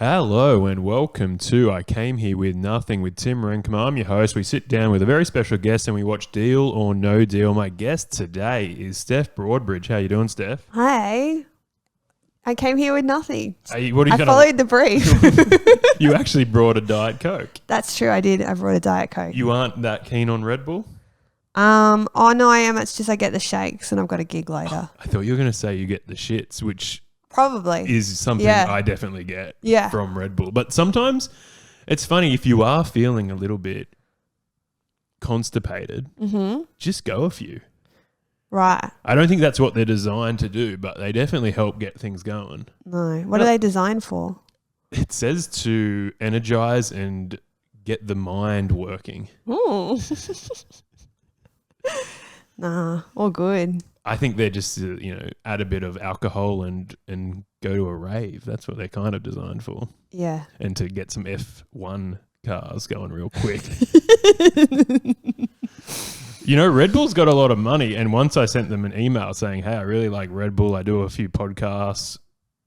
Hello and welcome to I Came Here With Nothing with Tim Renkema. I'm your host. We sit down with a very special guest and we watch Deal or No Deal. My guest today is Steph Broadbridge. How you doing, Steph? Hi. I came here with nothing. I followed the brief. You actually brought a Diet Coke. That's true. I did. I brought a Diet Coke. You aren't that keen on Red Bull? Oh no, I am. It's just I get the shakes and I've got a gig later. I thought you were going to say you get the shits, which Probably is something I definitely get from Red Bull. But sometimes it's funny, if you are feeling a little bit constipated, just go a few. Right. I don't think that's what they're designed to do, but they definitely help get things going. No. What are they designed for? It says to energize and get the mind working. Ooh. Nah, all good. I think they're just, add a bit of alcohol and go to a rave. That's what they're kind of designed for. Yeah. And to get some F1 cars going real quick. Red Bull's got a lot of money. And once I sent them an email saying, hey, I really like Red Bull. I do a few podcasts.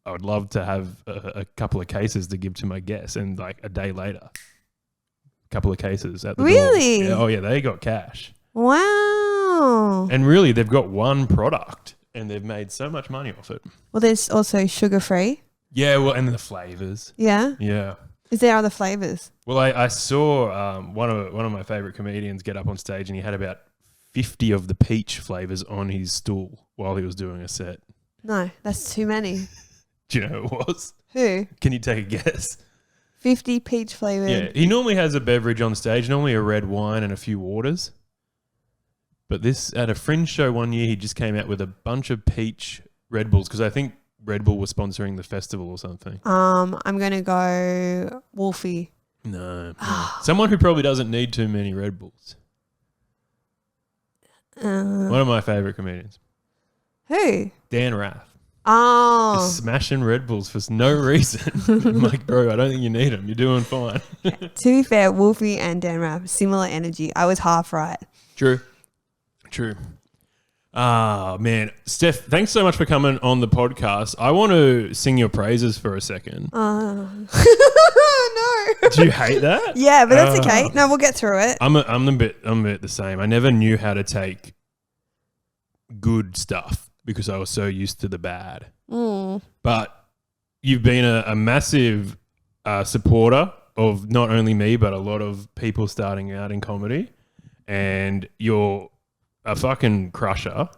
I would love to have a couple of cases to give to my guests. And like a day later, a couple of cases at the door. Really? Yeah, oh, yeah, they got cash. Wow. And really, they've got one product and they've made so much money off it. Well, there's also sugar-free. Yeah, well, and the flavors. Yeah? Yeah. Is there other flavors? Well, I saw one of my favorite comedians get up on stage and he had about 50 of the peach flavors on his stool while he was doing a set. No, that's too many. Do you know who it was? Who? Can you take a guess? 50 peach flavored. Yeah, he normally has a beverage on stage, normally a red wine and a few waters. But this, at a Fringe show one year, he just came out with a bunch of peach Red Bulls because I think Red Bull was sponsoring the festival or something. I'm going to go Wolfie. No. Someone who probably doesn't need too many Red Bulls. One of my favorite comedians. Who? Dan Rath. Oh. Just smashing Red Bulls for no reason. I'm like, bro, I don't think you need them. You're doing fine. To be fair, Wolfie and Dan Rath, similar energy. I was half right. True. Ah, man. Steph, thanks so much for coming on the podcast. I want to sing your praises for a second. No. Do you hate that? Yeah, but that's okay. No, we'll get through it. I'm a bit the same. I never knew how to take good stuff because I was so used to the bad. But you've been a massive supporter of not only me, but a lot of people starting out in comedy. And you're a fucking crusher.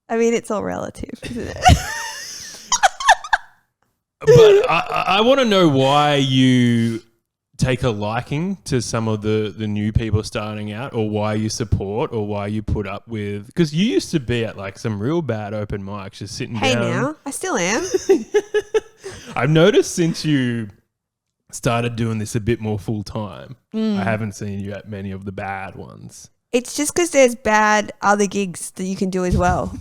I mean, it's all relative, isn't it? But I want to know why you take a liking to some of the new people starting out, or why you support, or why you put up with... Because you used to be at like some real bad open mics, just sitting down. Hey now, I still am. I've noticed since you started doing this a bit more full time, I haven't seen you at many of the bad ones. It's just because there's bad other gigs that you can do as well.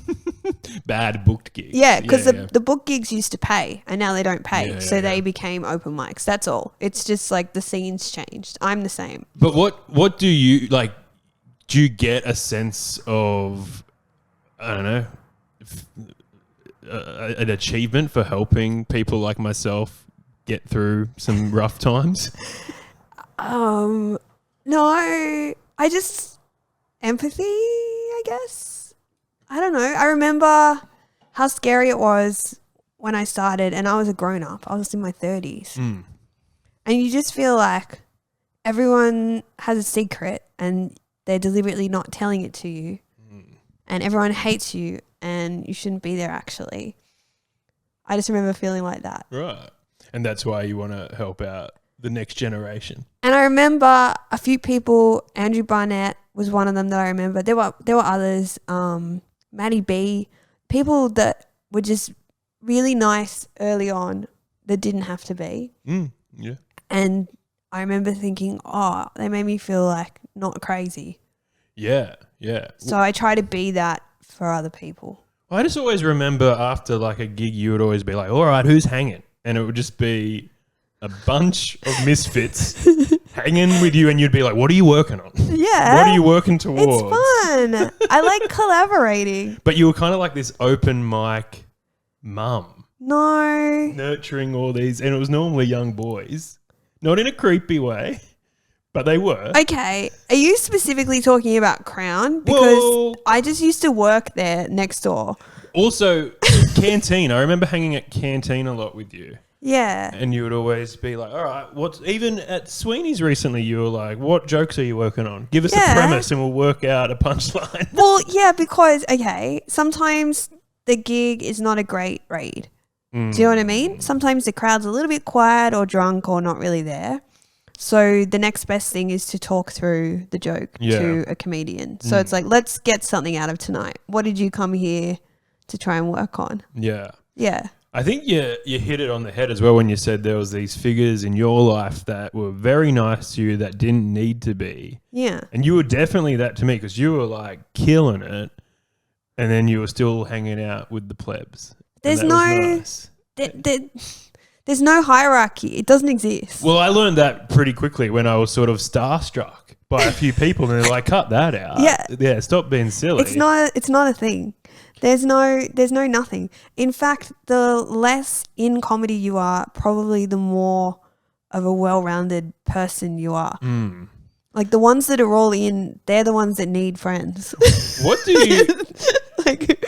Bad booked gigs. Yeah, because the book gigs used to pay and now they don't pay. So they became open mics. That's all. It's just like the scene's changed. I'm the same. But what do you like? Do you get a sense of, I don't know, an achievement for helping people like myself get through some rough times? No, I just... empathy, I guess. I don't know. I remember how scary it was when I started and I was a grown-up. I was in my 30s. And you just feel like everyone has a secret and they're deliberately not telling it to you. And everyone hates you and you shouldn't be there actually. I just remember feeling like that. Right. And that's why you want to help out the next generation. And I remember a few people, Andrew Barnett was one of them that I remember. There were others, Maddie B, people that were just really nice early on that didn't have to be. Yeah. And I remember thinking, oh, they made me feel like not crazy. Yeah. So I try to be that for other people. I just always remember after like a gig, you would always be like, all right, who's hanging? And it would just be a bunch of misfits hanging with you and you'd be like, what are you working on? Yeah. What are you working towards? It's fun. I like collaborating. But you were kind of like this open mic mum. No. nurturing all these, and it was normally young boys, not in a creepy way, but they were. Okay. Are you specifically talking about Crown? Because Well- I just used to work there next door. Also, Canteen. I remember hanging at Canteen a lot with you. Yeah. And you would always be like, all right, even at Sweeney's recently, you were like, what jokes are you working on? Give us a premise and we'll work out a punchline. Well, yeah, because, okay, sometimes the gig is not a great read. Do you know what I mean? Sometimes the crowd's a little bit quiet or drunk or not really there. So the next best thing is to talk through the joke to a comedian. So it's like, let's get something out of tonight. What did you come here to try and work on? Yeah. Yeah. I think you hit it on the head as well when you said there was these figures in your life that were very nice to you that didn't need to be. Yeah. And you were definitely that to me because you were like killing it and then you were still hanging out with the plebs. There's nice. There's no hierarchy. It doesn't exist. Well, I learned that pretty quickly when I was sort of starstruck by a few people and they're like, cut that out. Yeah, stop being silly. It's not a thing. There's no nothing. In fact, the less in comedy you are, probably the more of a well-rounded person you are. Like the ones that are all in, they're the ones that need friends. What do you... Like,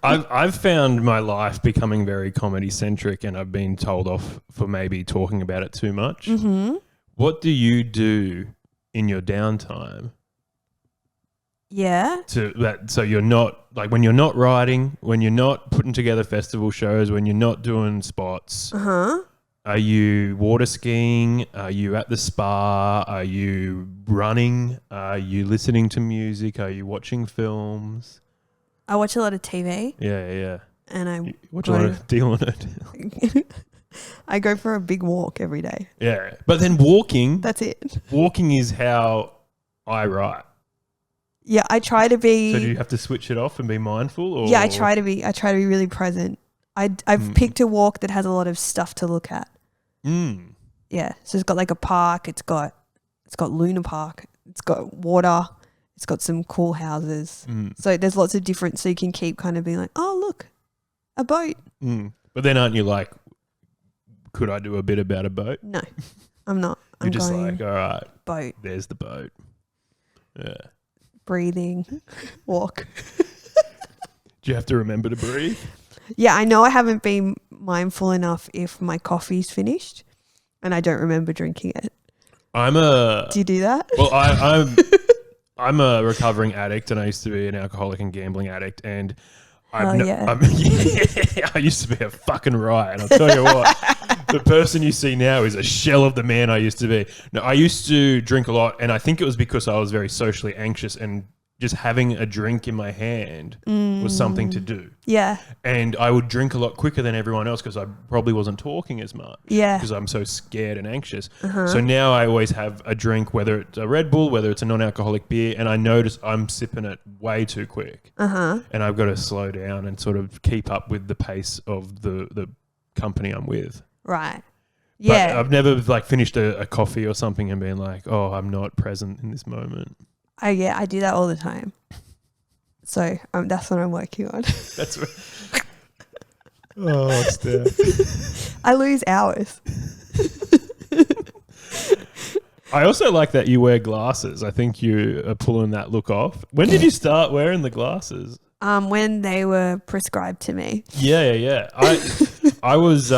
I've found my life becoming very comedy-centric and I've been told off for maybe talking about it too much. Mm-hmm. What do you do in your downtime? Yeah. So you're not, like when you're not writing, when you're not putting together festival shows, when you're not doing spots, are you water skiing? Are you at the spa? Are you running? Are you listening to music? Are you watching films? I watch a lot of TV. Yeah. And I watch a lot of Deal on It. I go for a big walk every day. Yeah. But then walking. That's it. Walking is how I write. Yeah, I try to be. So do you have to switch it off and be mindful? Or? Yeah, I try to be really present. I've picked a walk that has a lot of stuff to look at. Yeah, so it's got like a park. It's got Luna Park. It's got water. It's got some cool houses. So there's lots of different. So you can keep kind of being like, oh look, a boat. But then aren't you like, could I do a bit about a boat? No, I'm not. You're just like, all right, boat. There's the boat. Yeah. Breathing, walk. Do you have to remember to breathe? Yeah, I know I haven't been mindful enough if my coffee's finished and I don't remember drinking it. Do you do that? Well, I'm a recovering addict and I used to be an alcoholic and gambling addict and I used to be a fucking riot. I'll tell you what, the person you see now is a shell of the man I used to be. No, I used to drink a lot and I think it was because I was very socially anxious and just having a drink in my hand was something to do. Yeah. And I would drink a lot quicker than everyone else because I probably wasn't talking as much. Yeah. Because I'm so scared and anxious. So now I always have a drink, whether it's a Red Bull, whether it's a non-alcoholic beer, and I notice I'm sipping it way too quick. And I've got to slow down and sort of keep up with the pace of the company I'm with. Right. Yeah. But I've never like finished a coffee or something and been like, oh, I'm not present in this moment. I do that all the time. So that's what I'm working on. That's what. Oh, Steph. I lose hours. I also like that you wear glasses. I think you are pulling that look off. When did you start wearing the glasses? When they were prescribed to me. Yeah. I was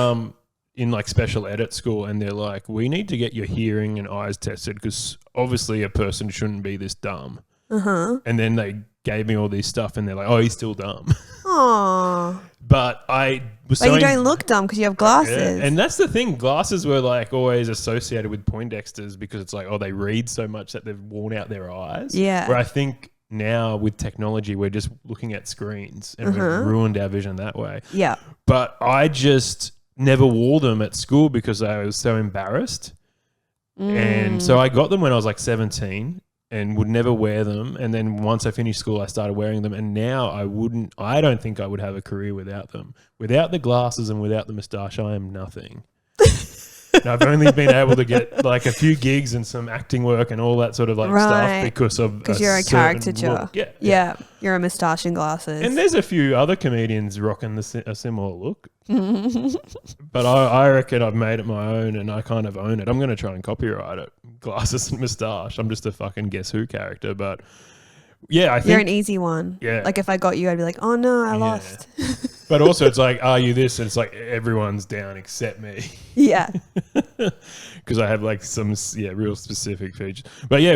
in like special ed at school and they're like, we need to get your hearing and eyes tested because obviously a person shouldn't be this dumb. And then they gave me all this stuff and they're like, oh, he's still dumb. Aww. But I was But you don't look dumb because you have glasses. Yeah. And that's the thing. Glasses were like always associated with Poindexters because it's like, oh, they read so much that they've worn out their eyes. Yeah. Where I think now with technology, we're just looking at screens and we've ruined our vision that way. Yeah. But I just never wore them at school because I was so embarrassed. And so I got them when I was like 17 and would never wear them. And then once I finished school, I started wearing them. And now I don't think I would have a career without them. Without the glasses and without the moustache, I am nothing. I've only been able to get like a few gigs and some acting work and all that sort of like stuff because you're a caricature. Look. Yeah. You're a moustache and glasses. And there's a few other comedians rocking a similar look. But I reckon I've made it my own and I kind of own it. I'm going to try and copyright it. Glasses and moustache. I'm just a fucking Guess Who character. But yeah, I think you're an easy one. Yeah. Like if I got you, I'd be like, oh no, I lost. But also it's like, are you this? And it's like everyone's down except me. Yeah. Because I have like some real specific features. But yeah,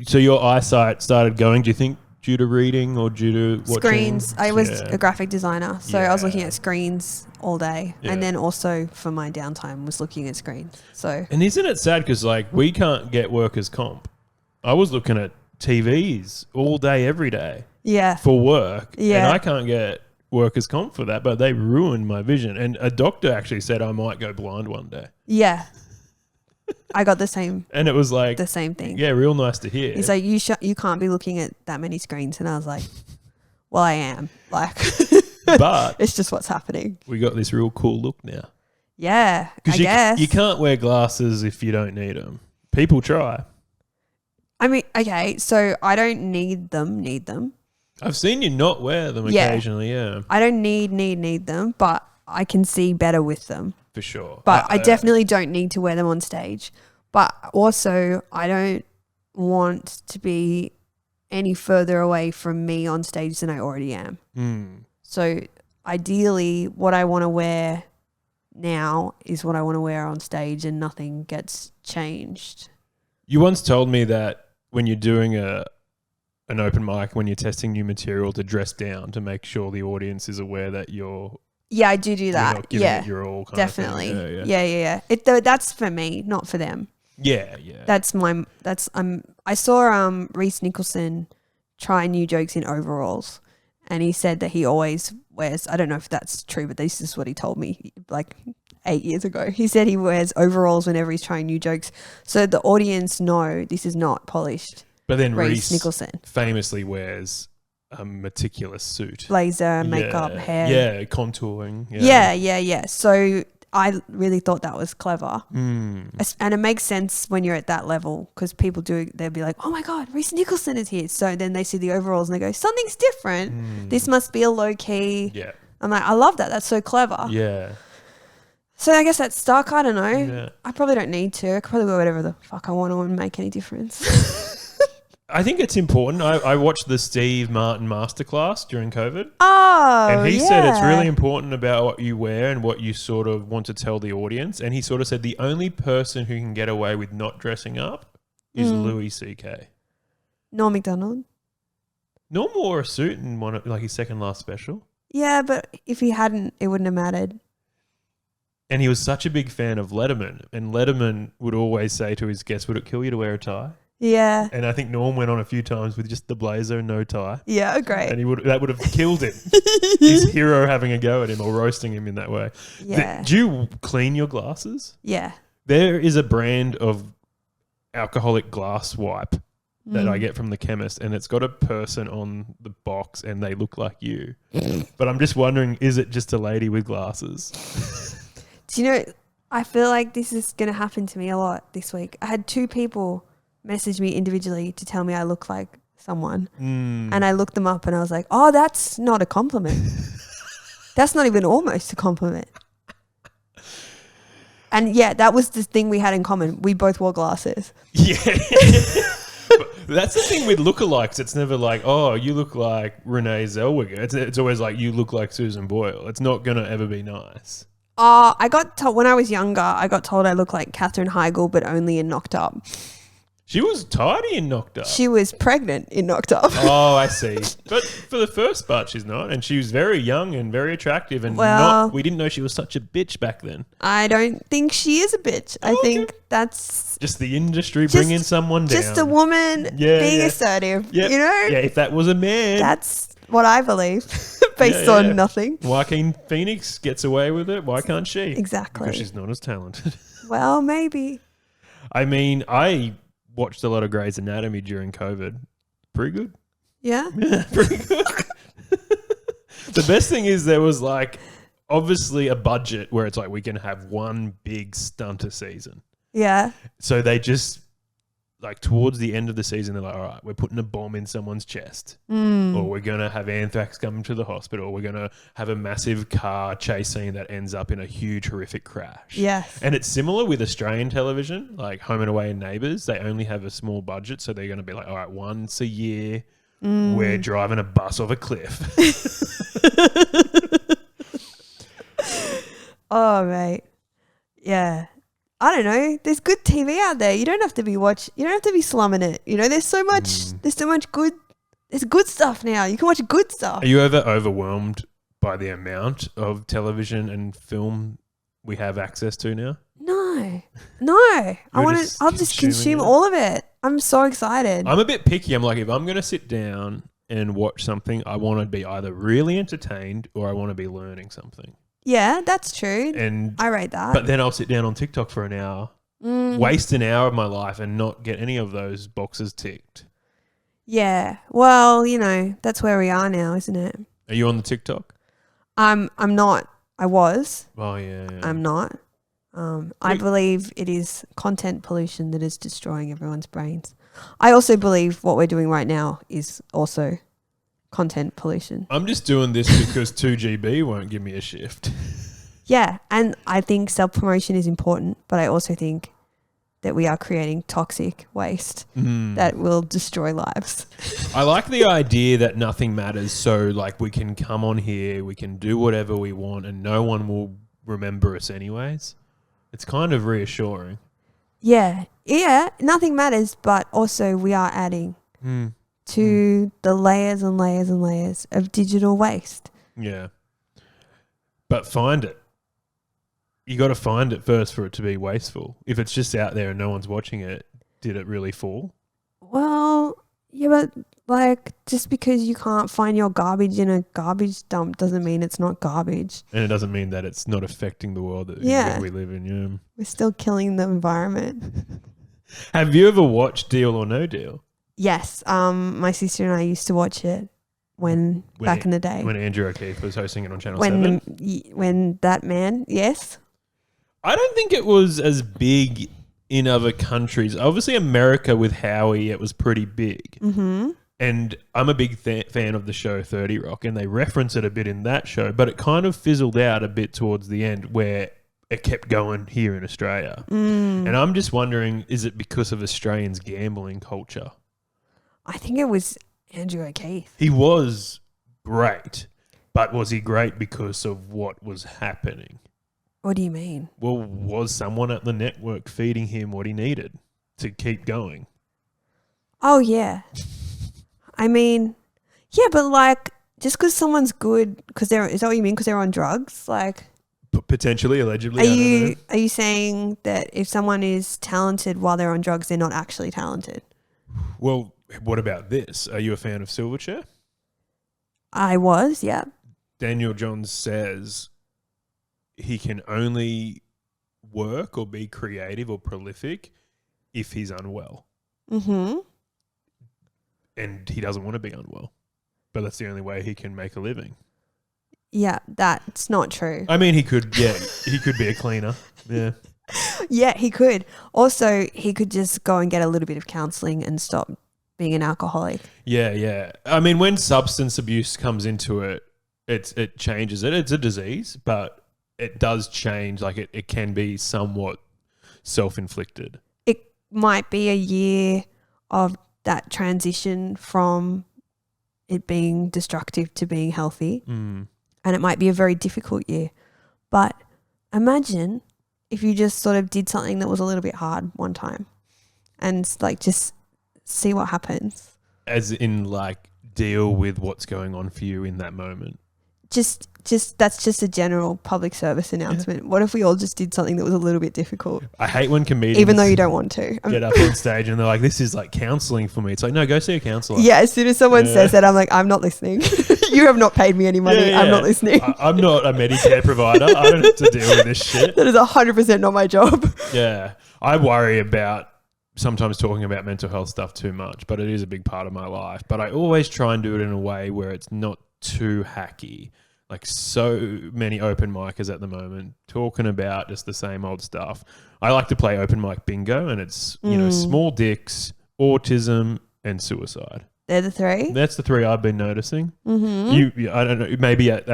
so your eyesight started going, do you think due to reading or due to watching? Screens. I was a graphic designer, so I was looking at screens all day. Yeah. And then also for my downtime was looking at screens. So And isn't it sad because like we can't get workers' comp. I was looking at TVs all day, every day for work. Yeah. And I can't get workers' comp for that, but they ruined my vision. And a doctor actually said I might go blind one day. Yeah. I got the same. And it was like the same thing. Yeah, real nice to hear. He's like, you can't be looking at that many screens. And I was like, well, I am. Like, but it's just what's happening. We got this real cool look now. Yeah, I guess. You can't wear glasses if you don't need them. People try. I mean, okay, so I don't need them. I've seen you not wear them occasionally, yeah. I don't need them, but I can see better with them. For sure. But I definitely don't need to wear them on stage. But also, I don't want to be any further away from me on stage than I already am. So ideally, what I want to wear now is what I want to wear on stage and nothing gets changed. You once told me that when you're doing an open mic, when you're testing new material, to dress down to make sure the audience is aware that you're... Yeah, I do that. You're not giving it your all kind definitely. of thing. Yeah. That's for me, not for them. Yeah. I saw Reese Nicholson try new jokes in overalls, and he said that he always wears, I don't know if that's true, but this is what he told me like 8 years ago. He said he wears overalls whenever he's trying new jokes, so the audience know this is not polished. But then Reese Nicholson famously wears a meticulous suit, blazer, makeup, hair, contouring. Yeah. So I really thought that was clever. And it makes sense when you're at that level because people they'll be like, oh my God, Reese Nicholson is here. So then they see the overalls and they go, something's different. This must be a low key. Yeah. I'm like, I love that. That's so clever. Yeah. So I guess that's stuck. I don't know. Yeah. I probably don't need to. I could probably wear whatever the fuck I want to and make any difference. I think it's important. I watched the Steve Martin masterclass during COVID. Oh, and he said it's really important about what you wear and what you sort of want to tell the audience. And he sort of said the only person who can get away with not dressing up is Louis C.K. Norm Macdonald. Norm wore a suit in like his second last special. Yeah, but if he hadn't, it wouldn't have mattered. And he was such a big fan of Letterman. And Letterman would always say to his guests, would it kill you to wear a tie? Yeah. And I think Norm went on a few times with just the blazer and no tie. Yeah, great. And that would have killed him. His hero having a go at him or roasting him in that way. Yeah. Do you clean your glasses? Yeah. There is a brand of alcoholic glass wipe that I get from the chemist, and it's got a person on the box and they look like you. But I'm just wondering, is it just a lady with glasses? Do you know, I feel like this is going to happen to me a lot this week. I had 2 people message me individually to tell me I look like someone. And I looked them up and I was like, oh, that's not a compliment. That's not even almost a compliment. And yeah, that was the thing we had in common. We both wore glasses. Yeah. That's the thing with lookalikes. It's never like, oh, you look like Renee Zellweger. It's always like, you look like Susan Boyle. It's not going to ever be nice. I got told when I was younger, I got told I looked like Katherine Heigl, but only in Knocked Up. She was tidy in Knocked Up. She was pregnant in Knocked Up. Oh, I see. But for the first part, she's not. And she was very young and very attractive. And we didn't know she was such a bitch back then. I don't think she is a bitch. I think that's... just the industry bringing someone down. Just a woman being assertive, you know? Yeah, if that was a man. That's what I believe, based on nothing. Joaquin Phoenix gets away with it. Why can't she? Exactly. Because she's not as talented. Well, maybe. I mean, I watched a lot of Grey's Anatomy during COVID. Pretty good. Yeah? Yeah, pretty good. The best thing is there was like obviously a budget where it's like we can have one big stunt a season. Yeah. So they just like towards the end of the season, they're like, all right, we're putting a bomb in someone's chest, or we're going to have anthrax come to the hospital, or we're going to have a massive car chase scene that ends up in a huge, horrific crash. Yes. And it's similar with Australian television, like Home and Away and Neighbours. They only have a small budget, so they're going to be like, all right, once a year, we're driving a bus off a cliff. Oh, mate. Yeah. I don't know. There's good TV out there. You don't have to be you don't have to be slumming it. You know, there's so much good, there's good stuff now. You can watch good stuff. Are you ever overwhelmed by the amount of television and film we have access to now? No. I'll just consuming consume it? all of it. I'm so excited. I'm a bit picky. I'm like, if I'm going to sit down and watch something, I want to be either really entertained or I want to be learning something. Yeah, that's true. And I rate that. But then I'll sit down on TikTok for an hour, waste an hour of my life and not get any of those boxes ticked. Yeah. Well, you know, that's where we are now, isn't it? Are you on the TikTok? I'm not. I was. Oh, yeah. I'm not. I believe it is content pollution that is destroying everyone's brains. I also believe what we're doing right now is also content pollution. I'm just doing this because 2GB won't give me a shift. Yeah, and I think self-promotion is important, but I also think that we are creating toxic waste that will destroy lives. I like the idea that nothing matters, so like we can come on here, we can do whatever we want and no one will remember us anyways. It's kind of reassuring. Yeah, nothing matters, but also we are adding to the layers and layers and layers of digital waste. Yeah. But find it. You got to find it first for it to be wasteful. If it's just out there and no one's watching it, did it really fall? Well, yeah, but like just because you can't find your garbage in a garbage dump doesn't mean it's not garbage. And it doesn't mean that it's not affecting the world that we live in. Yeah. We're still killing the environment. Have you ever watched Deal or No Deal? Yes. My sister and I used to watch it when back in the day. When Andrew O'Keefe was hosting it on Channel 7? When that man, yes. I don't think it was as big in other countries. Obviously, America with Howie, it was pretty big. Mm-hmm. And I'm a big fan of the show 30 Rock, and they reference it a bit in that show, but it kind of fizzled out a bit towards the end where it kept going here in Australia. And I'm just wondering, is it because of Australians' gambling culture? I think it was Andrew O'Keefe. He was great, but was he great because of what was happening? What do you mean? Well, was someone at the network feeding him what he needed to keep going? Oh, yeah. I mean, yeah, but like just because someone's good, is that what you mean? Because they're on drugs? Like, potentially, allegedly. Are you saying that if someone is talented while they're on drugs, they're not actually talented? Well, what about this? Are you a fan of Silverchair? I was, yeah. Daniel Johns says he can only work or be creative or prolific if he's unwell. Mm-hmm. And he doesn't want to be unwell. But that's the only way he can make a living. Yeah, that's not true. I mean, he could be a cleaner. Yeah. Yeah, he could. Also, he could just go and get a little bit of counselling and stop being an alcoholic. Yeah. I mean, when substance abuse comes into it, it changes it. It's a disease, but it does change. Like it can be somewhat self-inflicted. It might be a year of that transition from it being destructive to being healthy. And it might be a very difficult year. But imagine if you just sort of did something that was a little bit hard one time and like just see what happens. As in like deal with what's going on for you in that moment. Just that's just a general public service announcement. Yeah. What if we all just did something that was a little bit difficult? I hate when comedians, even though you don't want to, get up on stage and they're like, "This is like counselling for me." It's like, no, go see a counsellor. Yeah, as soon as someone says that, I'm like, I'm not listening. You have not paid me any money. Yeah. I'm not listening. I'm not a Medicare provider. I don't have to deal with this shit. That is 100% not my job. Yeah, I worry about sometimes talking about mental health stuff too much, but it is a big part of my life. But I always try and do it in a way where it's not too hacky. like so many open micers at the moment talking about just the same old stuff. I like to play open mic bingo, and it's, you know, small dicks, autism, and suicide. They're the three? That's the three I've been noticing. Mm-hmm. I don't know, maybe at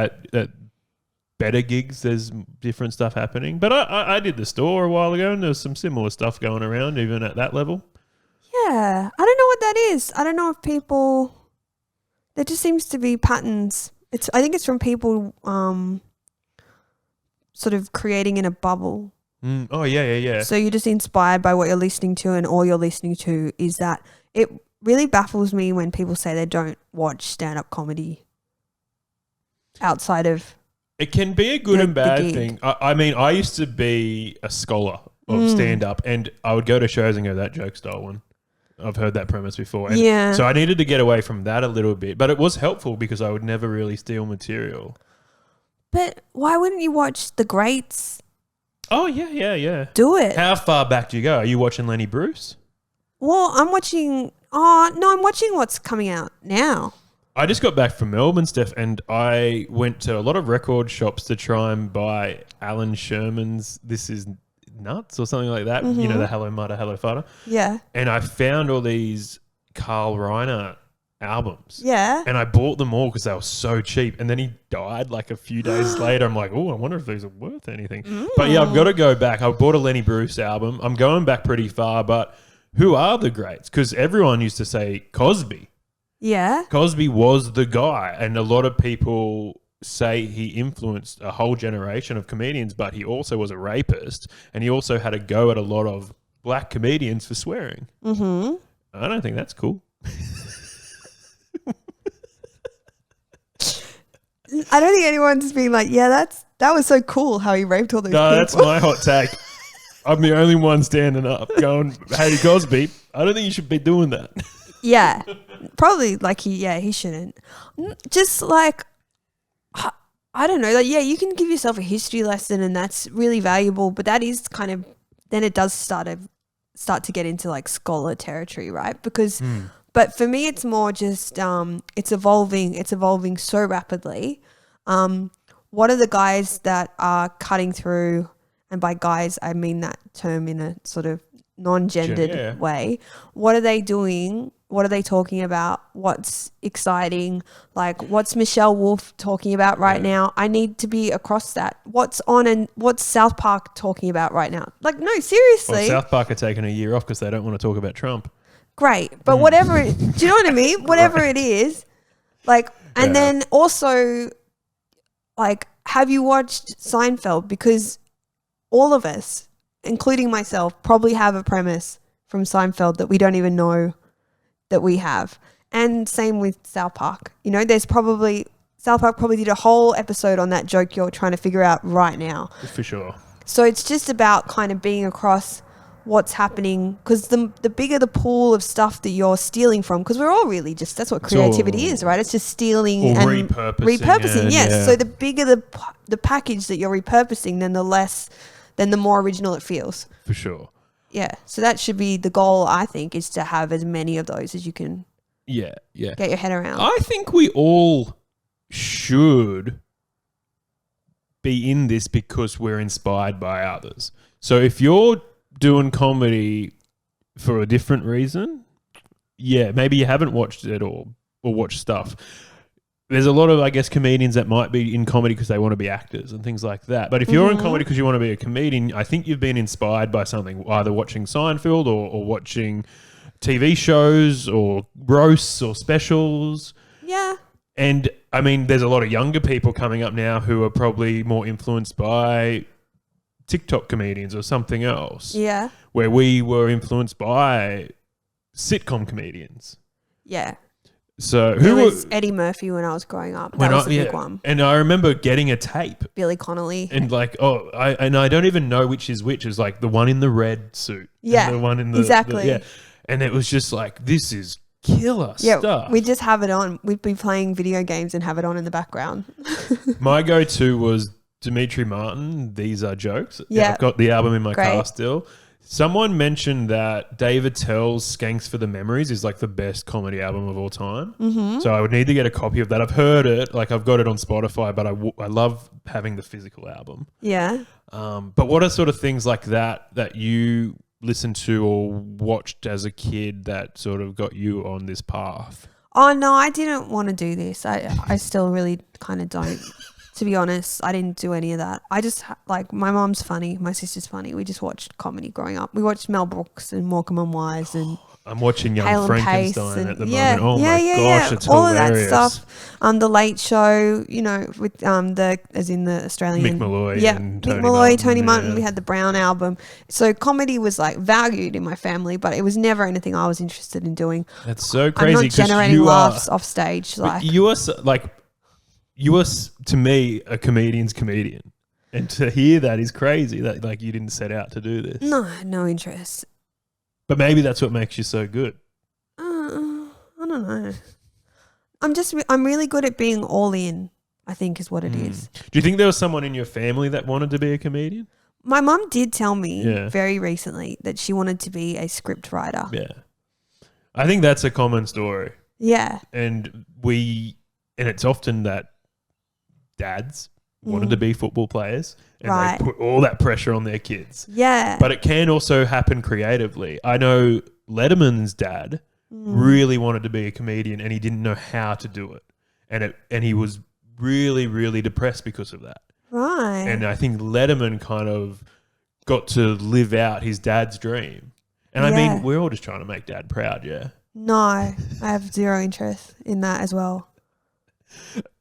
better gigs there's different stuff happening. But I did the store a while ago, and there's some similar stuff going around even at that level. Yeah. I don't know what that is. I don't know if people... There just seems to be patterns. I think it's from people sort of creating in a bubble. Oh, yeah. So you're just inspired by what you're listening to, and all you're listening to is that. It really baffles me when people say they don't watch stand-up comedy outside of... It can be a good and bad thing. I mean, I used to be a scholar of stand-up, and I would go to shows and go, that joke stole one. I've heard that premise before. And so I needed to get away from that a little bit. But it was helpful because I would never really steal material. But why wouldn't you watch the greats? Oh, yeah. Do it. How far back do you go? Are you watching Lenny Bruce? Well, I'm watching... Oh, no, I'm watching what's coming out now. I just got back from Melbourne, Steph, and I went to a lot of record shops to try and buy Alan Sherman's This Is Nuts or something like that. You know, the Hello Mudder, Hello Fudder. Yeah. And I found all these Carl Reiner albums. Yeah. And I bought them all because they were so cheap. And then he died like a few days later. I'm like, oh, I wonder if these are worth anything. But yeah, I've got to go back. I bought a Lenny Bruce album. I'm going back pretty far, but who are the greats? Because everyone used to say Cosby. Yeah. Cosby was the guy. And a lot of people say he influenced a whole generation of comedians, but he also was a rapist, and he also had a go at a lot of black comedians for swearing. I don't think that's cool. I don't think anyone's been like, yeah, that was so cool how he raped all those people. No, that's my hot take. I'm the only one standing up going, hey, Cosby, I don't think you should be doing that. Yeah. Probably like he shouldn't. Just like, I don't know, like, yeah, you can give yourself a history lesson and that's really valuable, but that is kind of, then it does start to get into like scholar territory, right? Because, but for me, it's more just, it's evolving so rapidly. What are the guys that are cutting through, and by guys, I mean that term in a sort of non-gendered way. What are they doing? What are they talking about? What's exciting? Like, what's Michelle Wolf talking about right now? I need to be across that. What's on, and what's South Park talking about right now? Like, no, seriously. Well, South Park are taking a year off because they don't want to talk about Trump. Great. But whatever, do you know what I mean? Whatever it is. Like, and then also, like, have you watched Seinfeld? Because all of us, including myself, probably have a premise from Seinfeld that we don't even know that we have. And same with South Park. You know, South Park probably did a whole episode on that joke you're trying to figure out right now. For sure. So it's just about kind of being across what's happening, because the bigger the pool of stuff that you're stealing from, because we're all really just, that's what creativity is, right? It's just stealing and repurposing. Yes. Yeah. So the bigger the package that you're repurposing, then the more original it feels. For sure. Yeah. So that should be the goal, I think, is to have as many of those as you can get your head around. I think we all should be in this because we're inspired by others. So if you're doing comedy for a different reason, maybe you haven't watched it or watched stuff. There's a lot of, I guess, comedians that might be in comedy because they want to be actors and things like that. But if you're in comedy because you want to be a comedian, I think you've been inspired by something, either watching Seinfeld or watching TV shows or roasts or specials. Yeah. And, I mean, there's a lot of younger people coming up now who are probably more influenced by TikTok comedians or something else. Yeah. Where we were influenced by sitcom comedians. Yeah. So it was Eddie Murphy when I was growing up. That was the big one. And I remember getting a tape. Billy Connolly. And like, I don't even know which is which. It was like the one in the red suit. Yeah. And the one in the... Exactly. And it was just like, this is killer stuff. We just have it on. We'd be playing video games and have it on in the background. My go-to was Dimitri Martin, These Are Jokes. Yeah. I've got the album in my car still. Someone mentioned that David Tell's Skanks for the Memories is like the best comedy album of all time. Mm-hmm. So I would need to get a copy of that. I've heard it, like I've got it on Spotify, but I love having the physical album. Yeah. But what are sort of things like that you listened to or watched as a kid that sort of got you on this path? Oh, no, I didn't want to do this. I still really kind of don't. To be honest, I didn't do any of that. I just, like, my mom's funny. My sister's funny. We just watched comedy growing up. We watched Mel Brooks and Morecambe and Wise and I'm watching Young Hale and Pace Frankenstein at the yeah, moment. Oh, yeah, my yeah, gosh, yeah. it's all hilarious. Of that stuff. The Late Show, you know, with as in the Australian. Mick Malloy and Mick Tony Malloy, Martin, Tony Martin. yeah. We had the Brown album. So comedy was, like, valued in my family, but it was never anything I was interested in doing. That's so I'm crazy. not 'cause generating you laughs are, off stage. Like, you are to me a comedian's comedian, and to hear that is crazy. That like you didn't set out to do this. no interest. But maybe that's what makes you so good. I don't know. I'm really good at being all in, I think is what it is. Do you think there was someone in your family that wanted to be a comedian? My mum did tell me very recently that she wanted to be a script writer. Yeah. I think that's a common story. Yeah. And it's often that dads wanted to be football players and they put all that pressure on their kids. Yeah. But it can also happen creatively. I know Letterman's dad really wanted to be a comedian and he didn't know how to do it. And he was really, really depressed because of that. Right. And I think Letterman kind of got to live out his dad's dream. And I mean, we're all just trying to make dad proud, yeah? No, I have zero interest in that as well.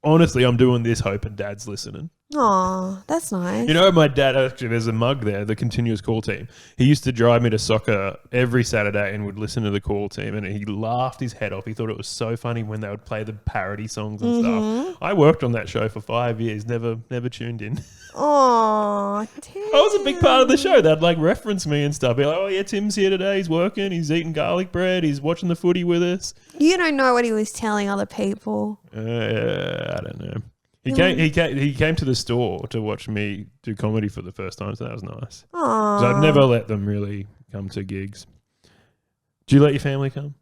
Honestly, I'm doing this hoping dad's listening. Aw, that's nice. You know, my dad, actually, there's a mug there, the continuous call team. He used to drive me to soccer every Saturday and would listen to the call team, and he laughed his head off. He thought it was so funny when they would play the parody songs and stuff. I worked on that show for 5 years, never tuned in. Aw, Tim. I was a big part of the show. They'd like reference me and stuff. Be like, oh yeah, Tim's here today. He's working. He's eating garlic bread. He's watching the footy with us. You don't know what he was telling other people. I don't know. He came to the store to watch me do comedy for the first time, so that was nice. Aww. So I've never let them really come to gigs. Do you let your family come?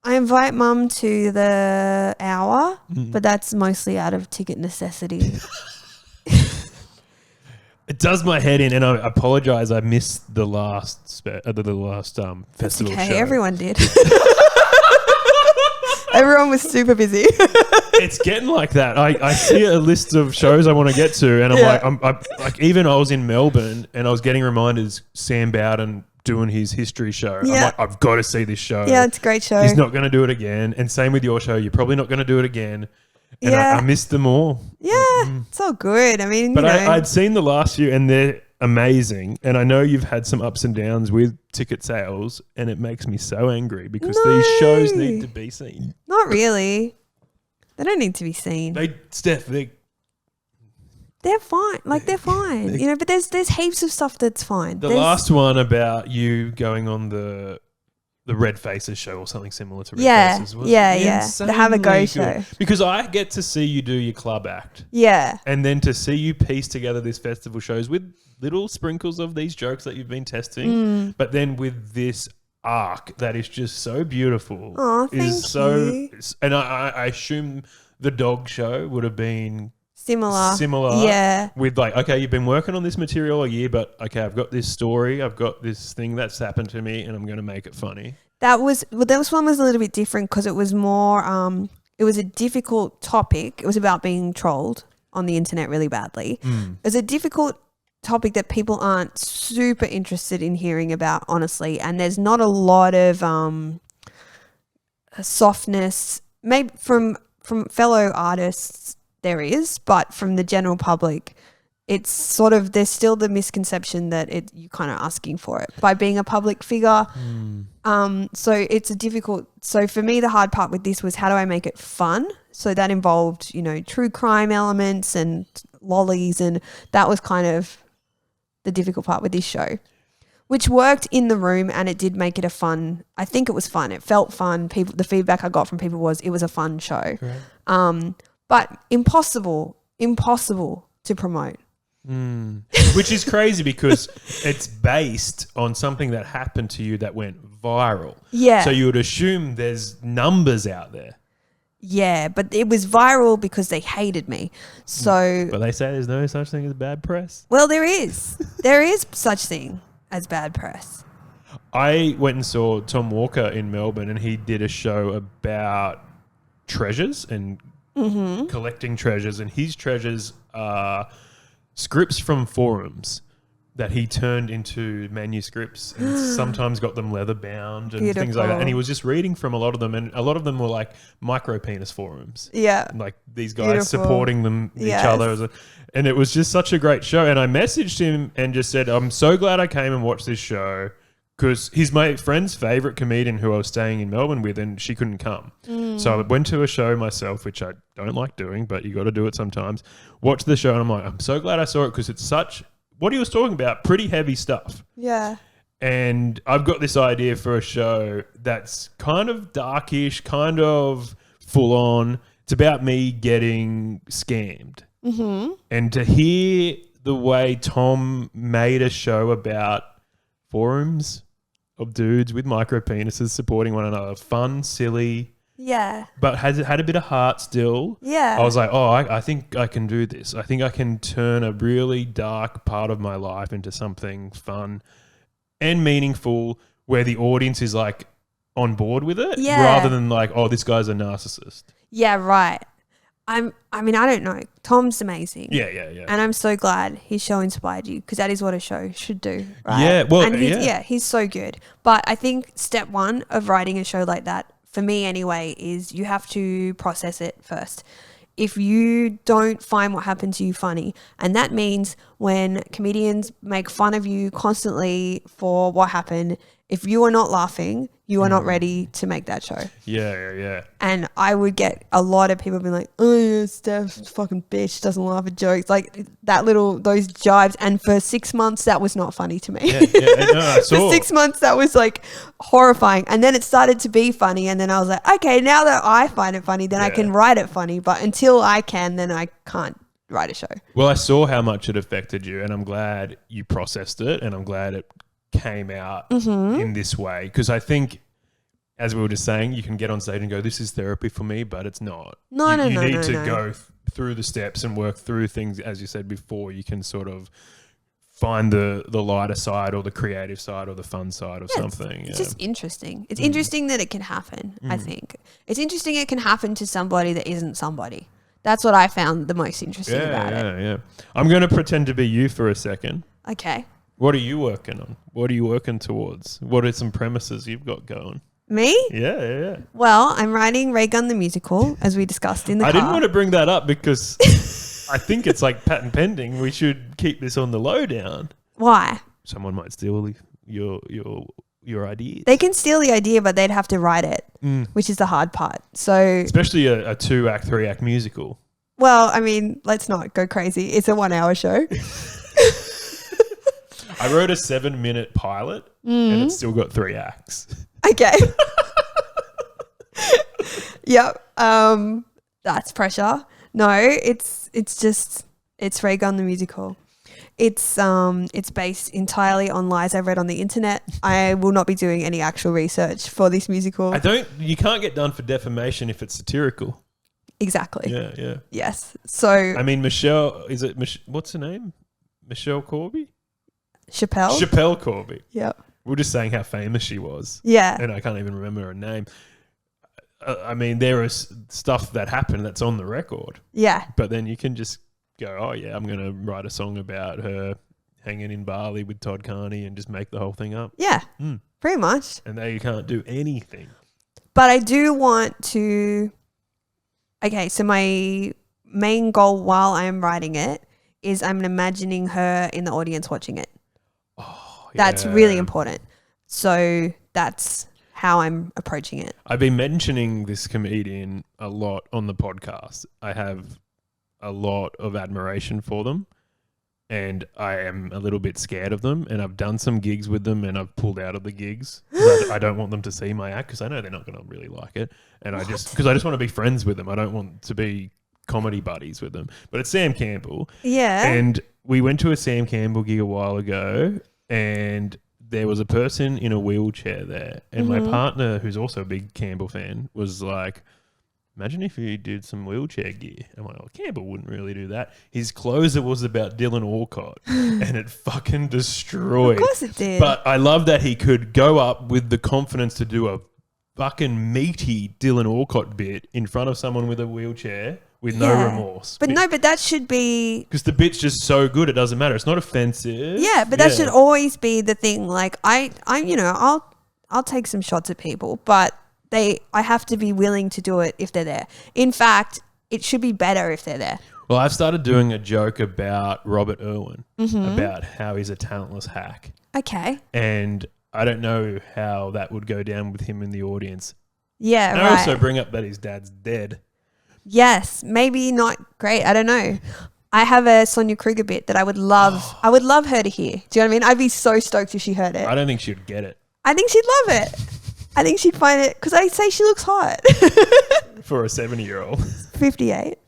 I invite mum to the hour, but that's mostly out of ticket necessity. It does my head in, and I apologise. I missed the last festival Okay, show. everyone did. Everyone was super busy. It's getting like that. I see a list of shows I want to get to, and I'm like, even I was in Melbourne, and I was getting reminders. Sam Bowden doing his history show. Yeah. I'm like, I've got to see this show. Yeah, it's a great show. He's not going to do it again, and same with your show. You're probably not going to do it again. And Yeah. I missed them all. Yeah, it's all good. I mean, But you know. I'd seen the last few, and they're amazing. And I know you've had some ups and downs with ticket sales, and it makes me so angry because these shows need to be seen. Not really. They don't need to be seen. They're fine. Like, they're fine. You know, but there's heaps of stuff that's fine. The last one about you going on the Red Faces show or something similar to Red Faces was the Have a Go insanely show. good. Because I get to see you do your club act. Yeah. And then to see you piece together these festival shows with little sprinkles of these jokes that you've been testing, but then with this arc that is just so beautiful. Oh, thank you. And I assume the dog show would have been Similar. Yeah. With like, okay, you've been working on this material a year, but okay, I've got this story, I've got this thing that's happened to me, and I'm going to make it funny. This one was a little bit different because it was more, it was a difficult topic. It was about being trolled on the internet really badly. It was a difficult topic that people aren't super interested in hearing about, honestly. And there's not a lot of softness, maybe from fellow artists there is, but from the general public, it's sort of, there's still the misconception that you're kind of asking for it by being a public figure. So it's a difficult, so for me, the hard part with this was how do I make it fun? So that involved, you know, true crime elements and lollies, and that was kind of the difficult part with this show, which worked in the room, and it did make it I think it was fun. It felt fun. The feedback I got from people was it was a fun show. But impossible to promote. which is crazy because it's based on something that happened to you that went viral. Yeah. So you would assume there's numbers out there. Yeah, but it was viral because they hated me. So, But they say there's no such thing as bad press. well, there is. There is such thing as bad press. I went and saw Tom Walker in Melbourne, and he did a show about treasures and collecting treasures. And his treasures are scripts from forums that he turned into manuscripts and sometimes got them leather bound and things like that. And he was just reading from a lot of them, and a lot of them were like micro penis forums. Yeah. Like these guys supporting them, each other. And it was just such a great show. And I messaged him and just said, I'm so glad I came and watched this show, because he's my friend's favourite comedian who I was staying in Melbourne with, and she couldn't come. So I went to a show myself, which I don't like doing, but you got to do it sometimes. Watched the show, and I'm like, I'm so glad I saw it, because it's such, what he was talking about, pretty heavy stuff. Yeah. And I've got this idea for a show that's kind of darkish, kind of full on. It's about me getting scammed. And to hear the way Tom made a show about forums of dudes with micro penises supporting one another, fun, silly, but had a bit of heart still. I was like, oh, I think I can do this. I think I can turn a really dark part of my life into something fun and meaningful, where the audience is like on board with it, rather than like, oh, this guy's a narcissist. Yeah, right. I mean, I don't know. Tom's amazing. Yeah. And I'm so glad his show inspired you, because that is what a show should do, right? Yeah, well, and he's so good. But I think step one of writing a show like that, for me anyway, is you have to process it first. If you don't find what happened to you funny, and that means when comedians make fun of you constantly for what happened, if you are not laughing, you are not ready to make that show. Yeah. And I would get a lot of people being like, oh yeah, Steph, fucking bitch, doesn't laugh at jokes. Like those jibes. And for 6 months, that was not funny to me. Yeah. No, I saw. For 6 months, that was like horrifying. And then it started to be funny. And then I was like, okay, now that I find it funny, then I can write it funny. But until I can, then I can't write a show. Well, I saw how much it affected you, and I'm glad you processed it, and I'm glad it came out in this way, because I think, as we were just saying, you can get on stage and go, this is therapy for me, but it's not. You need to go through the steps and work through things, as you said before. You can sort of find the lighter side or the creative side or the fun side of something. It's just interesting. It's interesting that it can happen, I think. It's interesting it can happen to somebody that isn't somebody. That's what I found the most interesting about it. Yeah. I'm going to pretend to be you for a second. Okay. What are you working on? What are you working towards? What are some premises you've got going? Me? Yeah. Well, I'm writing Ray Gun the Musical, as we discussed in the car. I didn't want to bring that up because I think it's like patent pending. We should keep this on the lowdown. Why? Someone might steal your ideas. They can steal the idea, but they'd have to write it, which is the hard part. So, especially a 2-act, 3-act musical. Well, I mean, let's not go crazy. It's a 1-hour show. I wrote a 7-minute pilot, and it's still got 3 acts. Okay. Yep. That's pressure. No, it's Ray Gun the Musical. It's based entirely on lies I've read on the internet. I will not be doing any actual research for this musical. You can't get done for defamation if it's satirical. Exactly. Yeah. Yes. So I mean, what's her name? Michelle Corby? Chappelle Corby. Yep. We're just saying how famous she was. Yeah. And I can't even remember her name. I mean, there is stuff that happened that's on the record. Yeah. But then you can just go, oh, yeah, I'm going to write a song about her hanging in Bali with Todd Carney and just make the whole thing up. Yeah. Pretty much. And there you can't do anything. But I do want to... Okay, so my main goal while I am writing it is I'm imagining her in the audience watching it. Oh, yeah. That's really important. So that's how I'm approaching it. I've been mentioning this comedian a lot on the podcast. I have a lot of admiration for them, and I am a little bit scared of them, and I've done some gigs with them, and I've pulled out of the gigs. I don't want them to see my act because I know they're not going to really like it, and because I just want to be friends with them. I don't want to be comedy buddies with them. But it's Sam Campbell. Yeah. And we went to a Sam Campbell gig a while ago, and there was a person in a wheelchair there. And my partner, who's also a big Campbell fan, was like, imagine if he did some wheelchair gear. I'm like, Campbell wouldn't really do that. His closer was about Dylan Alcott, and it fucking destroyed. Of course it did. But I love that he could go up with the confidence to do a fucking meaty Dylan Alcott bit in front of someone with a wheelchair with no remorse. But that should be... Because the bit's just so good, it doesn't matter. It's not offensive. Yeah, but that should always be the thing. Like, I'll take some shots at people, but I have to be willing to do it if they're there. In fact, it should be better if they're there. Well, I've started doing a joke about Robert Irwin, about how he's a talentless hack. Okay. And I don't know how that would go down with him in the audience. Yeah, and right. I also bring up that his dad's dead. Yes, maybe not great. I don't know. I have a Sonia Kruger bit that I would love. I would love her to hear. Do you know what I mean? I'd be so stoked if she heard it. I don't think she'd get it. I think she'd love it. I think she'd find it because I say she looks hot. For a 70-year-old. 58.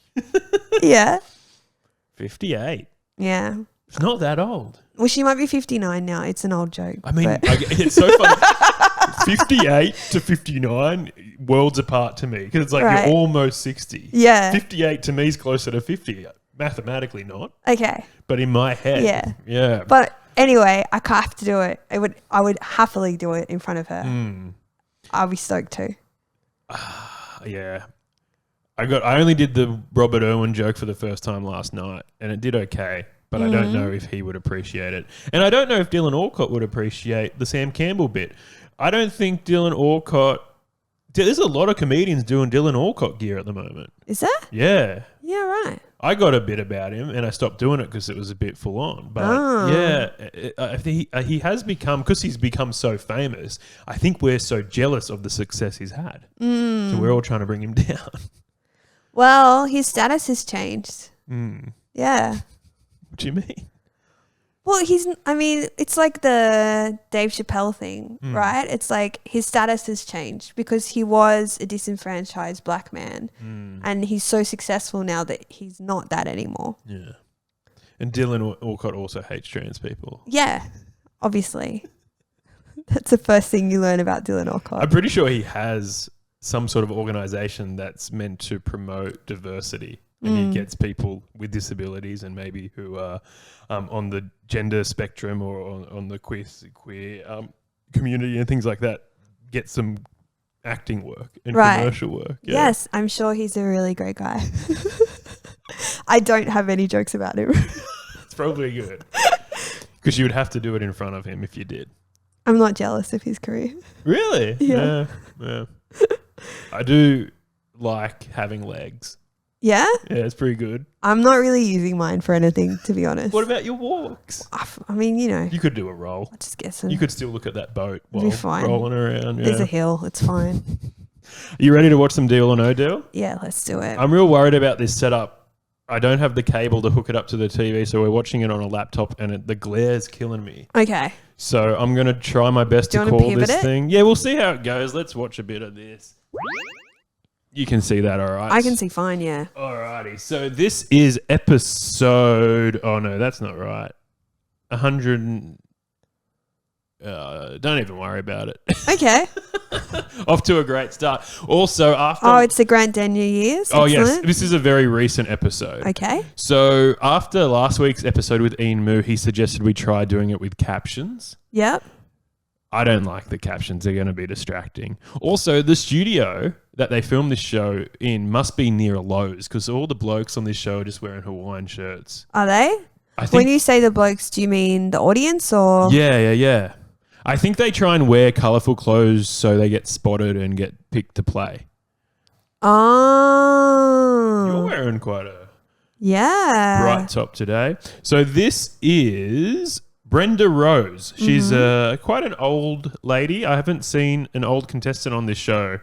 Yeah. 58. Yeah. It's not that old. Well, she might be 59 now. It's an old joke. I mean, it's so funny. 58 to 59, worlds apart to me. Because it's like you're almost 60. Yeah. 58 to me is closer to 50. Mathematically not. Okay. But in my head. Yeah. Yeah. But anyway, I have to do it. I would happily do it in front of her. I'll be stoked too. Yeah. I only did the Robert Irwin joke for the first time last night, and it did okay. But I don't know if he would appreciate it. And I don't know if Dylan Alcott would appreciate the Sam Campbell bit. I don't think Dylan Alcott... There's a lot of comedians doing Dylan Alcott gear at the moment. Is there? Yeah. Yeah, right. I got a bit about him, and I stopped doing it because it was a bit full on. But I think he has become... Because he's become so famous, I think we're so jealous of the success he's had. So we're all trying to bring him down. Well, his status has changed. Yeah. What do you mean? Well, it's like the Dave Chappelle thing, right? It's like his status has changed because he was a disenfranchised black man and he's so successful now that he's not that anymore. Yeah. And Dylan Alcott also hates trans people. Yeah, obviously. That's the first thing you learn about Dylan Alcott. I'm pretty sure he has some sort of organization that's meant to promote diversity. And he gets people with disabilities and maybe who are on the gender spectrum or on the queer community and things like that, get some acting work and commercial work. Yeah. Yes, I'm sure he's a really great guy. I don't have any jokes about him. It's probably good. Because you would have to do it in front of him if you did. I'm not jealous of his career. Really? Yeah. I do like having legs. Yeah? Yeah, it's pretty good. I'm not really using mine for anything, to be honest. What about your walks? I mean, You could do a roll. I just get some. You could still look at that boat while be fine. rolling around. Yeah. There's a hill. It's fine. Are you ready to watch some Deal or No Deal? Yeah, let's do it. I'm real worried about this setup. I don't have the cable to hook it up to the TV, so we're watching it on a laptop, and the glare's killing me. Okay. So I'm going to try my best to call this thing. Yeah, we'll see how it goes. Let's watch a bit of this. You can see that, all right? I can see fine, yeah. Alrighty. So this is episode... Oh, no, that's not right. 100... don't even worry about it. Okay. Off to a great start. Also, after... Oh, it's the Grant Denyer years? Oh, yes. Excellent. This is a very recent episode. Okay. So after last week's episode with Ian Moo, he suggested we try doing it with captions. Yep. I don't like the captions. They're going to be distracting. Also, the studio that they filmed this show in must be near a Lowe's because all the blokes on this show are just wearing Hawaiian shirts. Are they? I think, when you say the blokes, do you mean the audience or? Yeah. I think they try and wear colourful clothes so they get spotted and get picked to play. Oh. You're wearing quite a bright top today. So this is... Brenda Rose. She's quite an old lady. I haven't seen an old contestant on this show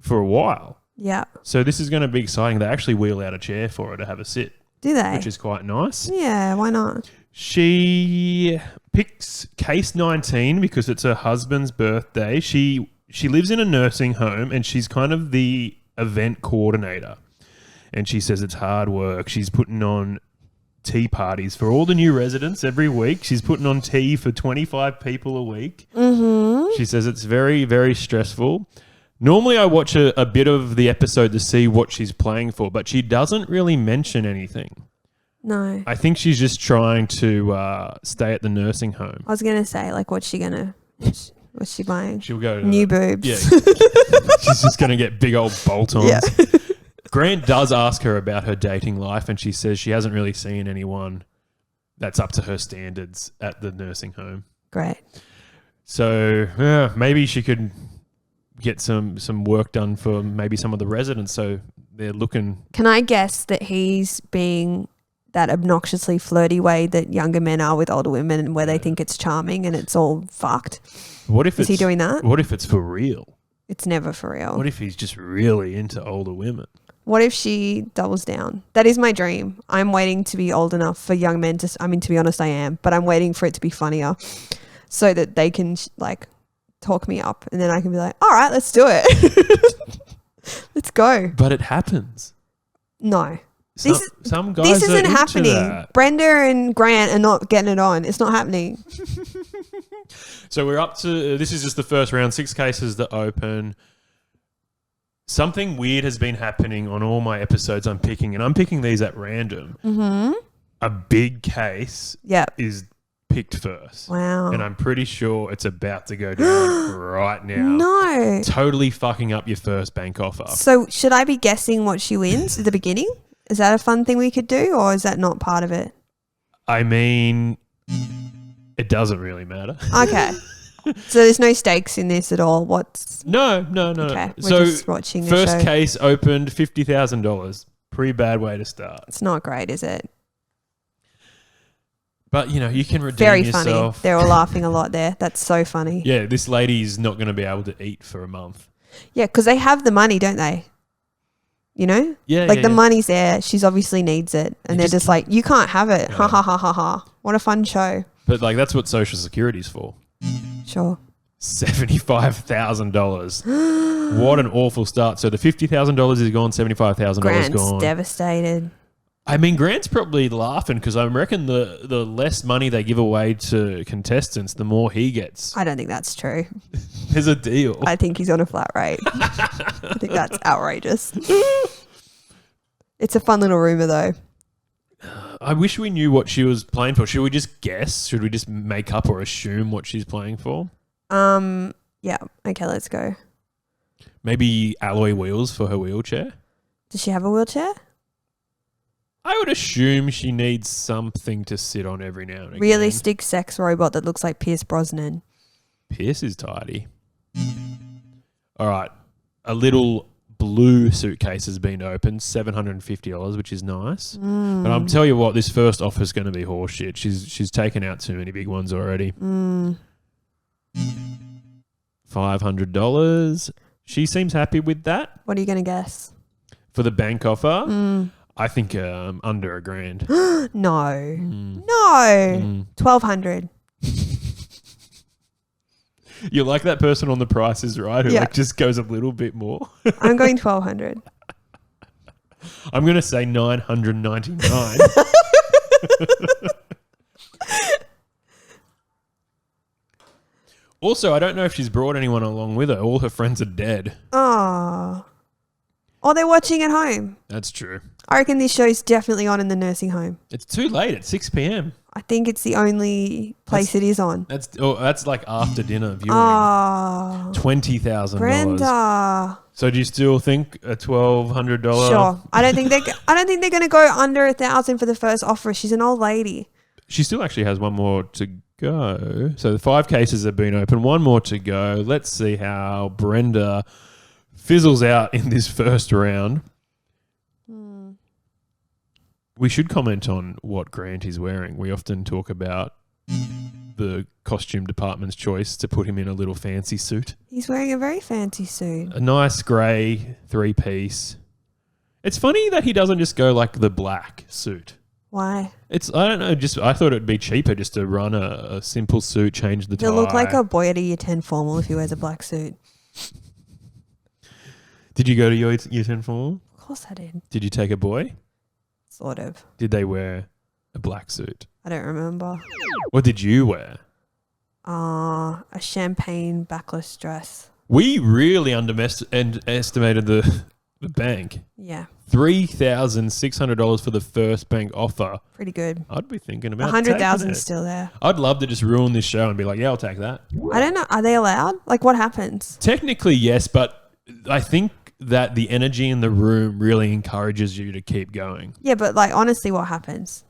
for a while. Yeah. So this is going to be exciting. They actually wheel out a chair for her to have a sit. Do they? Which is quite nice. Yeah, why not? She picks case 19 because it's her husband's birthday. She lives in a nursing home and she's kind of the event coordinator. and she says it's hard work. She's putting on tea parties for all the new residents every week. She's putting on tea for 25 people a week. Mm-hmm. She says it's very, very stressful. Normally I watch a bit of the episode to see what she's playing for, but she doesn't really mention anything. No. I think she's just trying to stay at the nursing home. I was going to say, like, what's she buying? She'll go to new boobs. Yeah. She's just going to get big old bolt-ons. Yeah. Grant does ask her about her dating life, and she says she hasn't really seen anyone that's up to her standards at the nursing home. Great. So maybe she could get some work done for maybe some of the residents, so they're looking. Can I guess that he's being that obnoxiously flirty way that younger men are with older women, and where they think it's charming and it's all fucked? Is he doing that? What if it's for real? It's never for real. What if he's just really into older women? What if she doubles down? That is my dream. I'm waiting to be old enough for young men to, to be honest, I am, but I'm waiting for it to be funnier so that they can talk me up, and then I can be like, all right, let's do it. Let's go. But it happens. No. Some guys this isn't are into happening. that. Brenda and Grant are not getting it on. It's not happening. So we're up to, this is just the first round, 6 cases that open. Something weird has been happening on all my episodes I'm picking, and I'm picking these at random. Mm-hmm. A big case is picked first. Wow. And I'm pretty sure it's about to go down right now. No. Totally fucking up your first bank offer. So should I be guessing what she wins at the beginning? Is that a fun thing we could do, or is that not part of it? I mean, it doesn't really matter. Okay. So there's no stakes in this at all. No. Okay, we're So just watching the first show. case opened $50,000. Pretty bad way to start. It's not great, is it? But, you can redeem Very yourself. funny. They're all laughing a lot there. That's so funny. Yeah, this lady's not going to be able to eat for a month. Yeah, because they have the money, don't they? Yeah. The money's there. She's obviously needs it. And they're just like, you can't have it. Ha ha ha ha ha. What a fun show. But, that's what Social Security's for. Sure. $75,000. What an awful start. So the $50,000 is gone, $75,000 Grant's gone. devastated. I mean, Grant's probably laughing because I reckon the less money they give away to contestants, the more he gets. I don't think that's true. There's a deal. I think he's on a flat rate. I think that's outrageous. It's a fun little rumor, though. I wish we knew what she was playing for. Should we just guess? Should we just make up or assume what she's playing for? Yeah. Okay, let's go. Maybe alloy wheels for her wheelchair? Does she have a wheelchair? I would assume she needs something to sit on every now and again. Realistic sex robot that looks like Pierce Brosnan. Pierce is tidy. All right. A little blue suitcase has been opened, $750, which is nice. But I'll tell you what, this first offer is going to be horseshit. She's taken out too many big ones already. $500. She seems happy with that. What are you going to guess? For the bank offer, I think under $1,000. No. No. 1,200. You're like that person on The Price is Right who just goes a little bit more. I'm going 1,200. I'm going to say 999. Also, I don't know if she's brought anyone along with her. All her friends are dead. Oh. Or they're watching at home. That's true. I reckon this show's definitely on in the nursing home. It's too late at 6 p.m. I think it's the only place it is on. That's like after dinner viewing. Oh. $20,000. Brenda. So do you still think a $1,200? Sure. I don't think they're going to go under 1,000 for the first offer. She's an old lady. She still actually has one more to go. So the 5 cases have been open. One more to go. Let's see how Brenda fizzles out in this first round. We should comment on what Grant is wearing. We often talk about the costume department's choice to put him in a little fancy suit. He's wearing a very fancy suit. A nice grey 3-piece. It's funny that he doesn't just go like the black suit. Why? I don't know, I thought it'd be cheaper just to run a simple suit, change the tie. He'll look like a boy at a Year 10 formal if he wears a black suit. Did you go to your Year 10 formal? Of course I did. Did you take a boy? Sort of. Did they wear a black suit? I don't remember. What did you wear? A champagne backless dress. We really underestimated the bank. Yeah. $3,600 for the first bank offer. Pretty good. I'd be thinking about 100,000 taking it. still there. I'd love to just ruin this show and be like, yeah, I'll take that. I don't know. Are they allowed? Like, what happens? Technically, yes, but I think that the energy in the room really encourages you to keep going. Yeah, but like, honestly, what happens?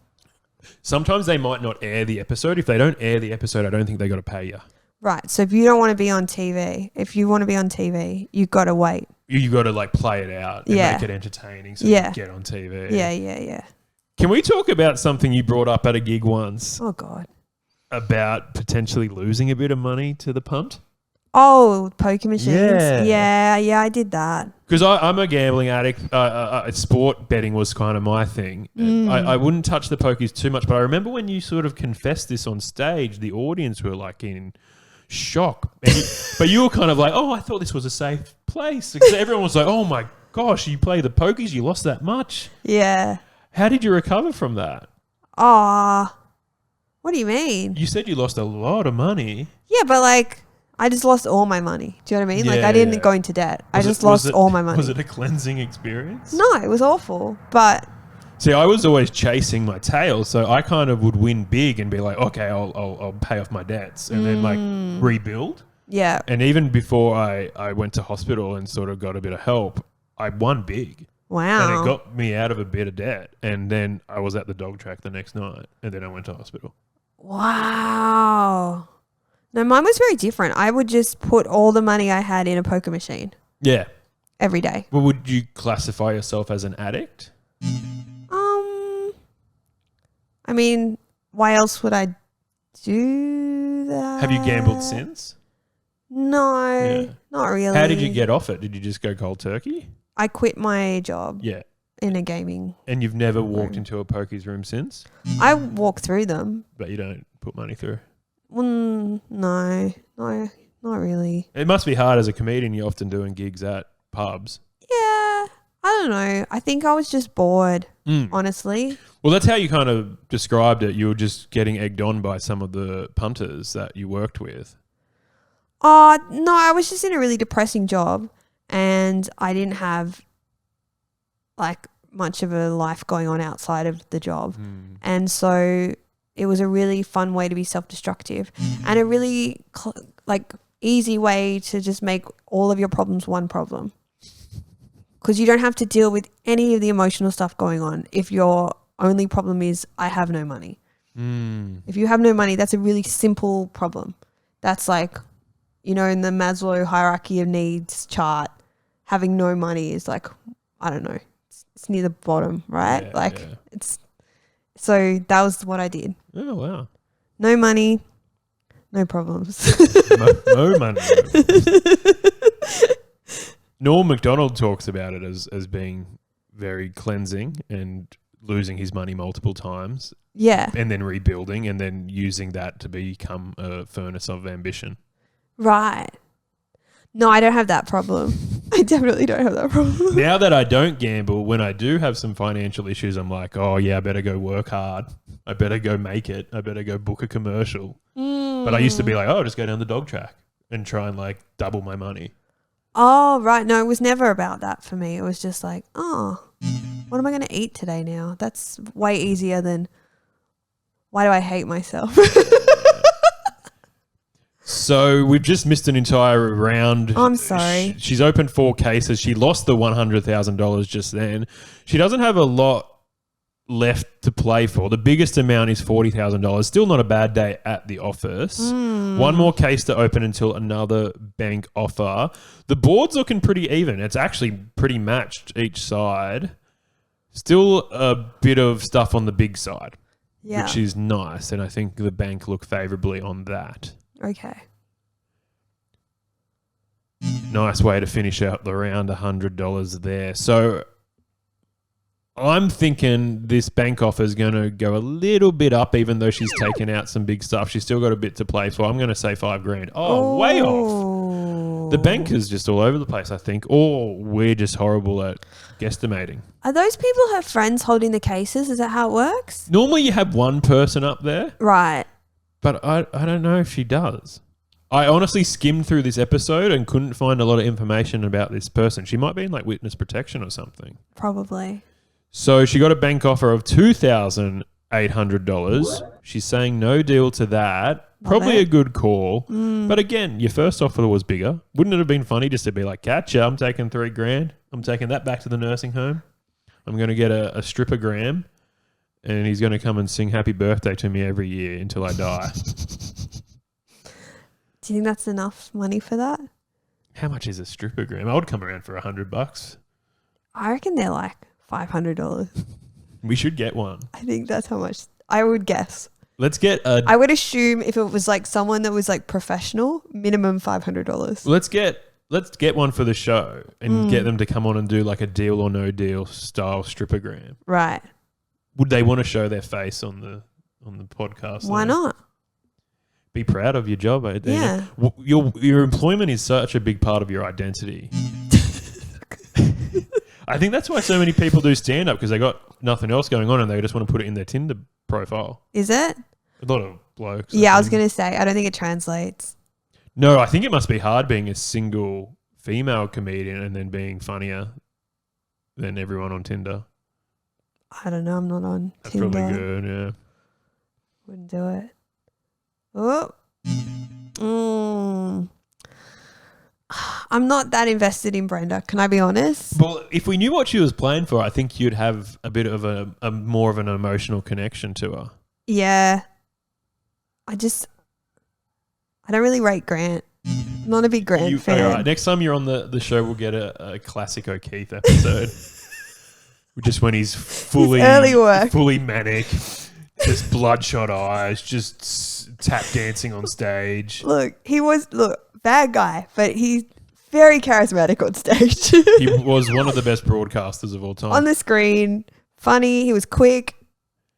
Sometimes they might not air the episode. If they don't air the episode, I don't think they got to pay you. Right. So if you don't want to be on TV, you got to wait. You got to like play it out and Yeah. make it entertaining so you can get on TV. Yeah. Can we talk about something you brought up at a gig once Oh, God. about potentially losing a bit of money to the punt? Oh, poker machines. Yeah. Yeah, I did that. Because I'm a gambling addict. Sport betting was kind of my thing. I wouldn't touch the pokies too much, but I remember when you sort of confessed this on stage, the audience were like in shock. But you were kind of like, oh, I thought this was a safe place. Because everyone was like, oh my gosh, you play the pokies, you lost that much. Yeah. How did you recover from that? What do you mean? You said you lost a lot of money. Yeah, but like, I just lost all my money. Do you know what I mean? Like, Yeah, I didn't yeah. go into debt. I just Was lost all my money. Was it a cleansing experience? No, it was awful. But See, I was always chasing my tail, so I kind of would win big and be like, okay, I'll pay off my debts and then like rebuild. yeah. And even before I went to hospital and sort of got a bit of help, I won big. Wow. And it got me out of a bit of debt. And then I was at the dog track the next night and then I went to hospital. Wow. No, mine was very different. I would just put all the money I had in a poker machine Yeah. every day. Well, would you classify yourself as an addict? I mean, why else would I do that? Have you gambled since? No, Yeah. not really. How did you get off it? Did you just go cold turkey? I quit my job Yeah. in a gaming. And you've never walked into a pokies room since? I walk through them. But you don't put money through? No, not really. It must be hard as a comedian. You're often doing gigs at pubs. Yeah, I don't know. I think I was just bored, honestly. Well, that's how you kind of described it. You were just getting egged on by some of the punters that you worked with. No, I was just in a really depressing job and I didn't have like much of a life going on outside of the job. And so it was a really fun way to be self-destructive and a really easy way to just make all of your problems one problem. Because you don't have to deal with any of the emotional stuff going on if your only problem is I have no money. If you have no money, that's a really simple problem. That's like, you know, in the Maslow hierarchy of needs chart, having no money is like, I don't know, it's near the bottom, right? It's so that was what I did. Oh, wow. No money, no problems. No money. Norm MacDonald talks about it as being very cleansing and losing his money multiple times. Yeah. And then rebuilding and then using that to become a furnace of ambition. Right. No, I don't have that problem. I definitely don't have that problem. Now that I don't gamble, when I do have some financial issues, I'm like, oh yeah, I better go work hard. I better go make it. I better go book a commercial. But I used to be like, oh, I'll just go down the dog track and try and like double my money. Oh, right. No, it was never about that for me. It was just like, oh, what am I going to eat today now? That's way easier than why do I hate myself? So we've just missed an entire round. I'm sorry. She's opened 4 cases. She lost the $100,000 just then. She doesn't have a lot left to play for. The biggest amount is $40,000. Still not a bad day at the office. One more case to open until another bank offer. The board's looking pretty even. It's actually pretty matched each side. Still a bit of stuff on the big side, which is nice. And I think the bank look favorably on that. Okay. Nice way to finish out the round, $100 there. So I'm thinking this bank offer is going to go a little bit up, even though she's taken out some big stuff. She's still got a bit to play for. I'm going to say $5,000. Oh, way off. The bank is just all over the place, I think, or we're just horrible at guesstimating. Are those people who have friends holding the cases? Is that how it works? Normally you have one person up there. Right. But I don't know if she does. I honestly skimmed through this episode and couldn't find a lot of information about this person. She might be in like witness protection or something. Probably. So she got a bank offer of $2,800. She's saying no deal to that. Probably a good call. But again, your first offer was bigger. Wouldn't it have been funny just to be like, "Catcha, I'm taking $3,000. I'm taking that back to the nursing home. I'm going to get a strippogram. And he's going to come and sing happy birthday to me every year until I die." Do you think that's enough money for that? How much is a strippogram? I would come around for $100. I reckon they're like $500. We should get one. I think that's how much I would guess. Let's get a... I would assume if it was like someone that was like professional, minimum $500. Let's get one for the show and get them to come on and do like a deal or no deal style strippogram. Right. Would they want to show their face on the podcast? Why not? Be proud of your job. Yeah. Your employment is such a big part of your identity. I think that's why so many people do stand up, because they got nothing else going on and they just want to put it in their Tinder profile. Is it? A lot of blokes. Yeah, I was going to say, I don't think it translates. No, I think it must be hard being a single female comedian and then being funnier than everyone on Tinder. I don't know. I'm not on That's Tinder. probably good, yeah. Wouldn't do it. Oh. I'm not that invested in Brenda. Can I be honest? Well, if we knew what she was playing for, I think you'd have a bit of a more of an emotional connection to her. Yeah. I don't really rate Grant. I'm not a big Grant fan. All right, next time you're on the show, we'll get a classic O'Keefe episode. Just when he's fully early work. fully manic, just bloodshot eyes, just tap dancing on stage. Look, bad guy, but he's very charismatic on stage. He was one of the best broadcasters of all time. On the screen, funny, he was quick.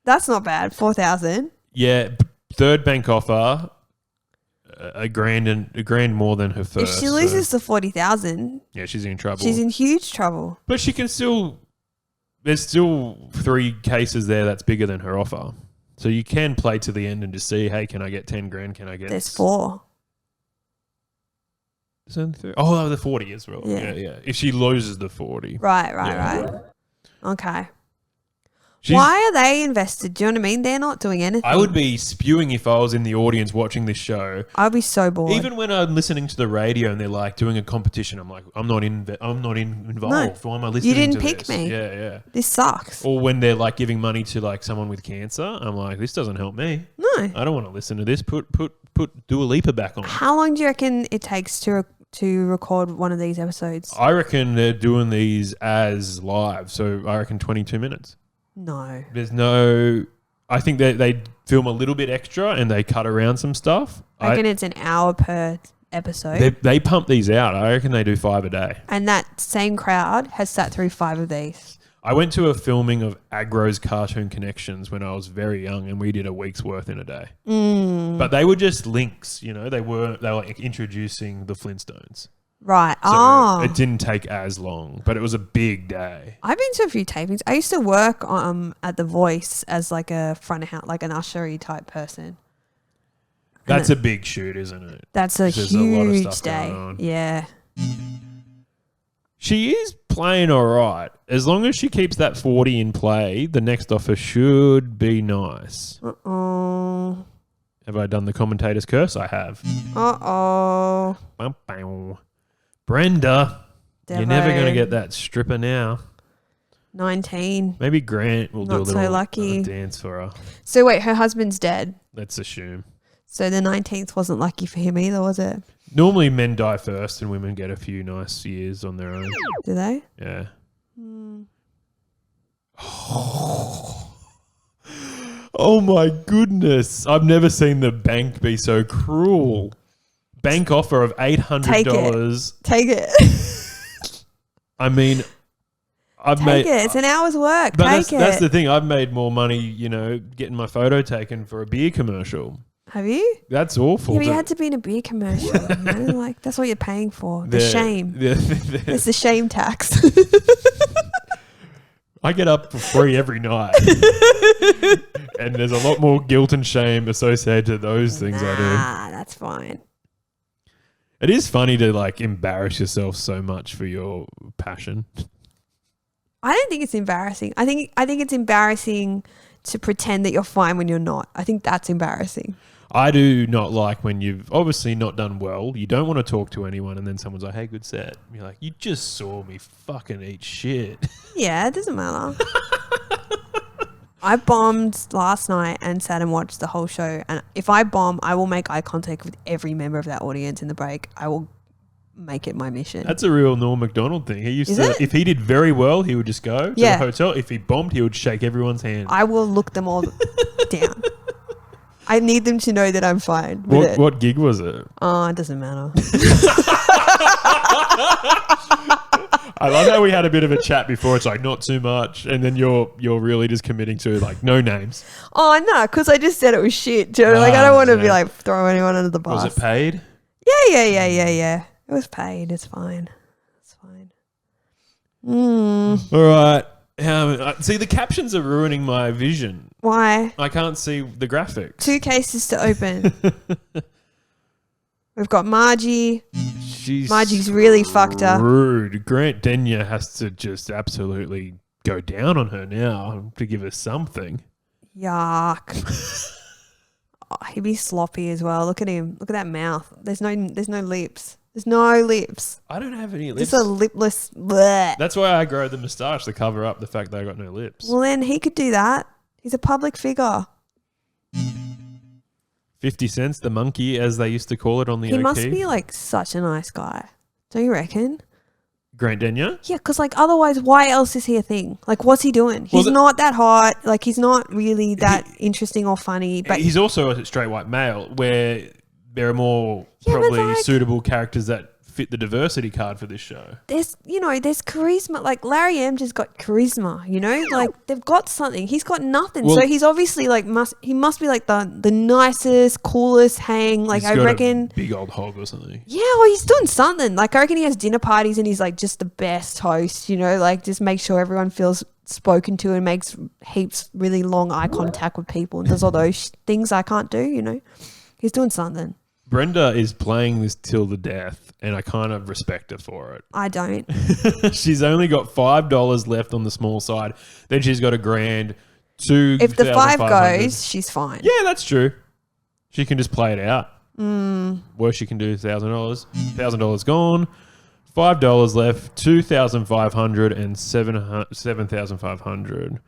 That's not bad. 4,000. Yeah, third bank offer, a grand more than her first. If she loses to 40,000, yeah, she's in trouble. she's in huge trouble. But she can still. There's still 3 cases there that's bigger than her offer. So you can play to the end and just see, hey, can I get 10 grand? Can I get... There's 4. Is there 3? Oh, the 40 as well. Yeah. If she loses the 40. Right. Okay. Why are they invested? Do you know what I mean? They're not doing anything. I would be spewing if I was in the audience watching this show. I'd be so bored. Even when I'm listening to the radio and they're like doing a competition, I'm like, I'm not involved. No. Why am I listening to this? You didn't pick me. Yeah. This sucks. Or when they're like giving money to like someone with cancer, I'm like, this doesn't help me. No. I don't want to listen to this. Put Dua Lipa back on. How long do you reckon it takes to record one of these episodes? I reckon they're doing these as live, so I reckon 22 minutes. No. There's no... I think they film a little bit extra and they cut around some stuff. I reckon it's an hour per episode. They pump these out. I reckon they do 5 a day. And that same crowd has sat through 5 of these. I went to a filming of Agro's Cartoon Connections when I was very young, and we did a week's worth in a day. But they were just links, you know. They were like introducing the Flintstones. Right. So it didn't take as long, but it was a big day. I've been to a few tapings. I used to work at The Voice as like a front of house, like an ushery type person. That's a big shoot, isn't it? That's a huge day. Yeah. She is playing all right. As long as she keeps that 40 in play, the next offer should be nice. Uh-oh. Have I done the commentator's curse? I have. Uh-oh. Bum, bum. Brenda, Devo. You're never going to get that stripper now. 19. Maybe Grant will do a Not so little lucky. dance for her. So wait, her husband's dead. Let's assume. So the 19th wasn't lucky for him either, was it? Normally men die first and women get a few nice years on their own. Do they? Yeah. Oh my goodness. I've never seen the bank be so cruel. Bank offer of $800. Take it. I mean, Take it. It's an hour's work. But Take it. that's the thing. I've made more money, you know, getting my photo taken for a beer commercial. Have you? That's awful. Yeah, but you had to be in a beer commercial. You know? Like, that's what you're paying for. The shame. It's the shame tax. I get up for free every night. And there's a lot more guilt and shame associated to those things I do. That's fine. It is funny to like embarrass yourself so much for your passion. I don't think it's embarrassing. I think it's embarrassing to pretend that you're fine when you're not. I think that's embarrassing. I do not like when you've obviously not done well. You don't want to talk to anyone and then someone's like, hey, good set. And you're like, you just saw me fucking eat shit. Yeah, it doesn't matter. I bombed last night and sat and watched the whole show. And if I bomb, I will make eye contact with every member of that audience in the break. I will make it my mission. That's a real Norm Macdonald thing. He used Is to, it? if he did very well, he would just go to Yeah. the hotel. If he bombed, he would shake everyone's hand. I will look them all down. I need them to know that I'm fine with it. What gig was it? Oh, it doesn't matter. I love how we had a bit of a chat before. It's like not too much, and then you're really just committing to like no names. Oh no, because I just said it was shit. Do you know? Like I don't want to be like throw anyone under the bus. Was it paid? Yeah. It was paid. It's fine. It's fine. All right. See, the captions are ruining my vision. Why? I can't see the graphics. 2 cases to open. We've got Margie. Margie's really fucked up. Rude. Grant Denyer has to just absolutely go down on her now to give her something. Yuck. Oh, he'd be sloppy as well. Look at him. Look at that mouth. There's no lips. There's no lips. I don't have any lips. Just a lipless. Bleh. That's why I grow the moustache to cover up the fact that I got no lips. Well, then he could do that. He's a public figure. 50 cents, the monkey, as they used to call it on the He OK. must be like such a nice guy. Don't you reckon? Grant Denyer? Yeah, because like otherwise, why else is he a thing? Like, what's he doing? He's Well, not that hot. Like, he's not really that interesting or funny. But He's also a straight white male, where there are more Yeah, but probably like- suitable characters that fit the diversity card for this show. there's charisma. Like Larry M just got charisma. Like they've got something. He's got nothing. Well- So he's obviously like he must be like the nicest, coolest hang. Like He's I got reckon. a big old hog or something. Yeah, well, he's doing something. Like I reckon he has dinner parties and he's like just the best host. Like just make sure everyone feels spoken to and makes heaps really long eye contact with people and does all those things I can't do. He's doing something. Brenda is playing this till the death, and I kind of respect her for it. I don't. She's only got $5 left on the small side. Then she's got $1,000, If the 5 $2,500. goes, she's fine. Yeah, that's true. She can just play it out. Worst she can do is $1,000. $1,000 gone. $5 left. 2,500 and 7,500.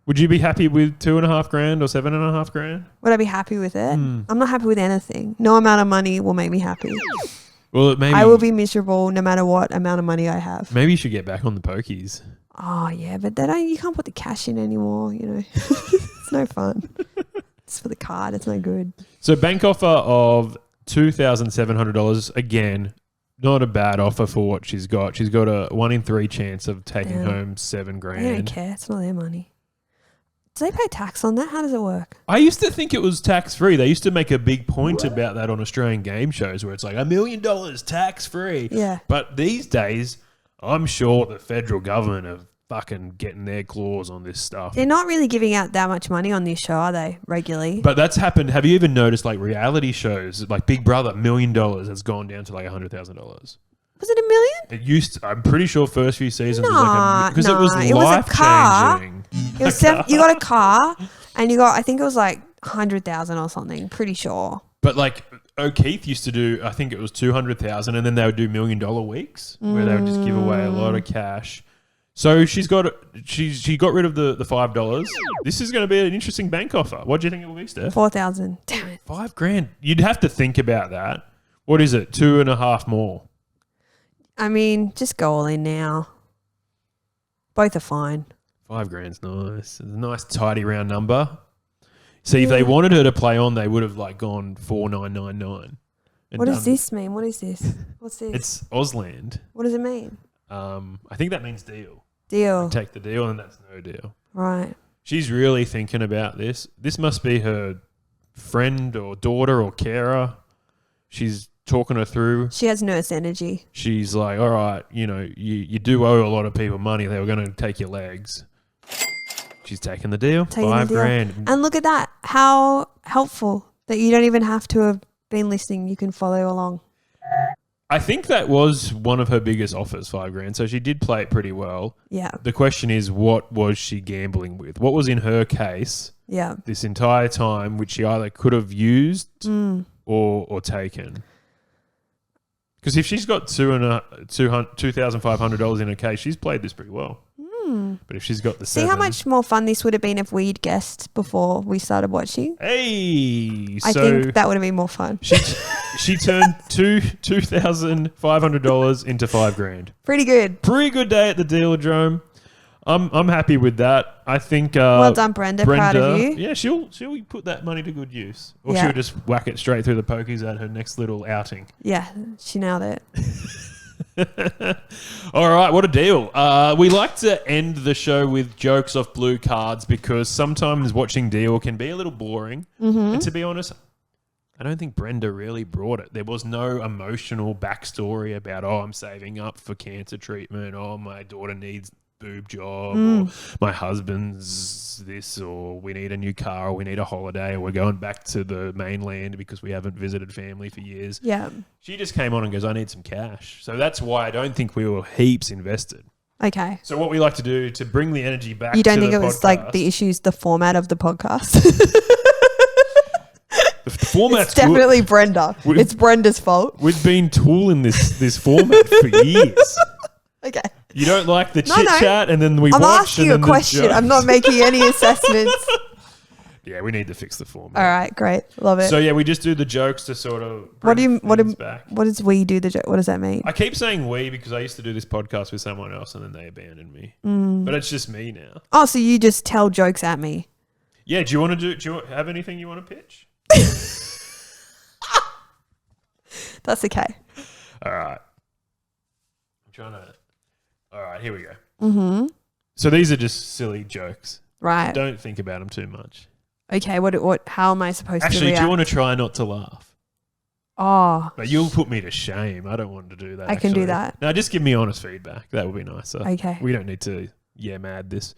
Would you be happy with $2,500 or $7,500? Would I be happy with it? I'm not happy with anything. No amount of money will make me happy. Well, maybe I will be miserable no matter what amount of money I have. Maybe you should get back on the pokies. Oh yeah, but you can't put the cash in anymore. It's no fun. It's for the card. It's no good. So bank offer of $2,700. Again, not a bad offer for what she's got. She's got a 1 in 3 chance of taking home $7,000. They don't care. It's not their money. Do they pay tax on that? How does it work? I used to think it was tax-free. They used to make a big point about that on Australian game shows where it's like $1 million tax-free. Yeah. But these days, I'm sure the federal government are fucking getting their claws on this stuff. They're not really giving out that much money on this show, are they? Regularly. But that's happened. Have you even noticed like reality shows like Big Brother, $1 million has gone down to like $100,000? Was it $1 million? It used to, I'm pretty sure first few seasons was Nah, like because it was it was a car. life-changing. It was you got a car, and I think it was like 100,000 or something. Pretty sure. But like O'Keefe used to do, I think it was 200,000, and then they would do $1 million weeks where they would just give away a lot of cash. So she got rid of the $5. This is going to be an interesting bank offer. What do you think it will be, Steph? 4,000. Damn it. $5,000. You'd have to think about that. What is it? 2.5 more. I mean, just go all in now. Both are fine. $5,000's nice. It's a nice tidy round number. See, if they wanted her to play on, they would have like gone 4,999. What does this mean? What is this? What's this? It's Ausland. What does it mean? I think that means deal. Deal. Take the deal, and that's no deal. Right. She's really thinking about this. This must be her friend or daughter or carer. She's talking her through. She has nurse energy. She's like, all right, you do owe a lot of people money. They were going to take your legs. She's taking the deal. $5,000. And look at that. How helpful that you don't even have to have been listening. You can follow along. I think that was one of her biggest offers, $5,000. So she did play it pretty well. Yeah. The question is, what was she gambling with? What was in her case this entire time, which she either could have used or taken? Because if she's got $2,500 in her case, she's played this pretty well. But if she's got the See how much more fun this would have been if we'd guessed before we started watching? Hey! I think that would have been more fun. She turned $2,500 into $5,000. Pretty good. Pretty good day at the Dealer-drome. I'm happy with that. I think well done, Brenda. Proud of you. Yeah, she'll put that money to good use. Or she'll just whack it straight through the pokies at her next little outing. Yeah, she nailed it. All right, what a deal. We like to end the show with jokes off blue cards because sometimes watching Deal can be a little boring. And to be honest, I don't think Brenda really brought it. There was no emotional backstory about, I'm saving up for cancer treatment, my daughter needs boob job, or my husband's this, or we need a new car, or we need a holiday, or we're going back to the mainland because we haven't visited family for years. Yeah. She just came on and goes, I need some cash. So that's why I don't think we were heaps invested. Okay. So what we like to do to bring the energy back to You don't the think it was like the issues, the format of the podcast? The format's it's definitely good. Brenda. It's Brenda's fault. We've been tooling this format for years. Okay. You don't like the chit-chat and then we I'm watch. I'm asking you a question. I'm not making any assessments. Yeah, we need to fix the format. All right, great. Love it. So yeah, we just do the jokes to sort of what does we do the joke? What does that mean? I keep saying we because I used to do this podcast with someone else and then they abandoned me. But it's just me now. Oh, so you just tell jokes at me. Yeah, do you have anything you want to pitch? That's okay. All right. All right, here we go. So these are just silly jokes. Right. Don't think about them too much. Okay, how am I supposed to react? Actually, do you want to try not to laugh? Oh. But you'll put me to shame. I don't want to do that. I can do that. No, just give me honest feedback. That would be nicer. Okay. We don't need to mad this.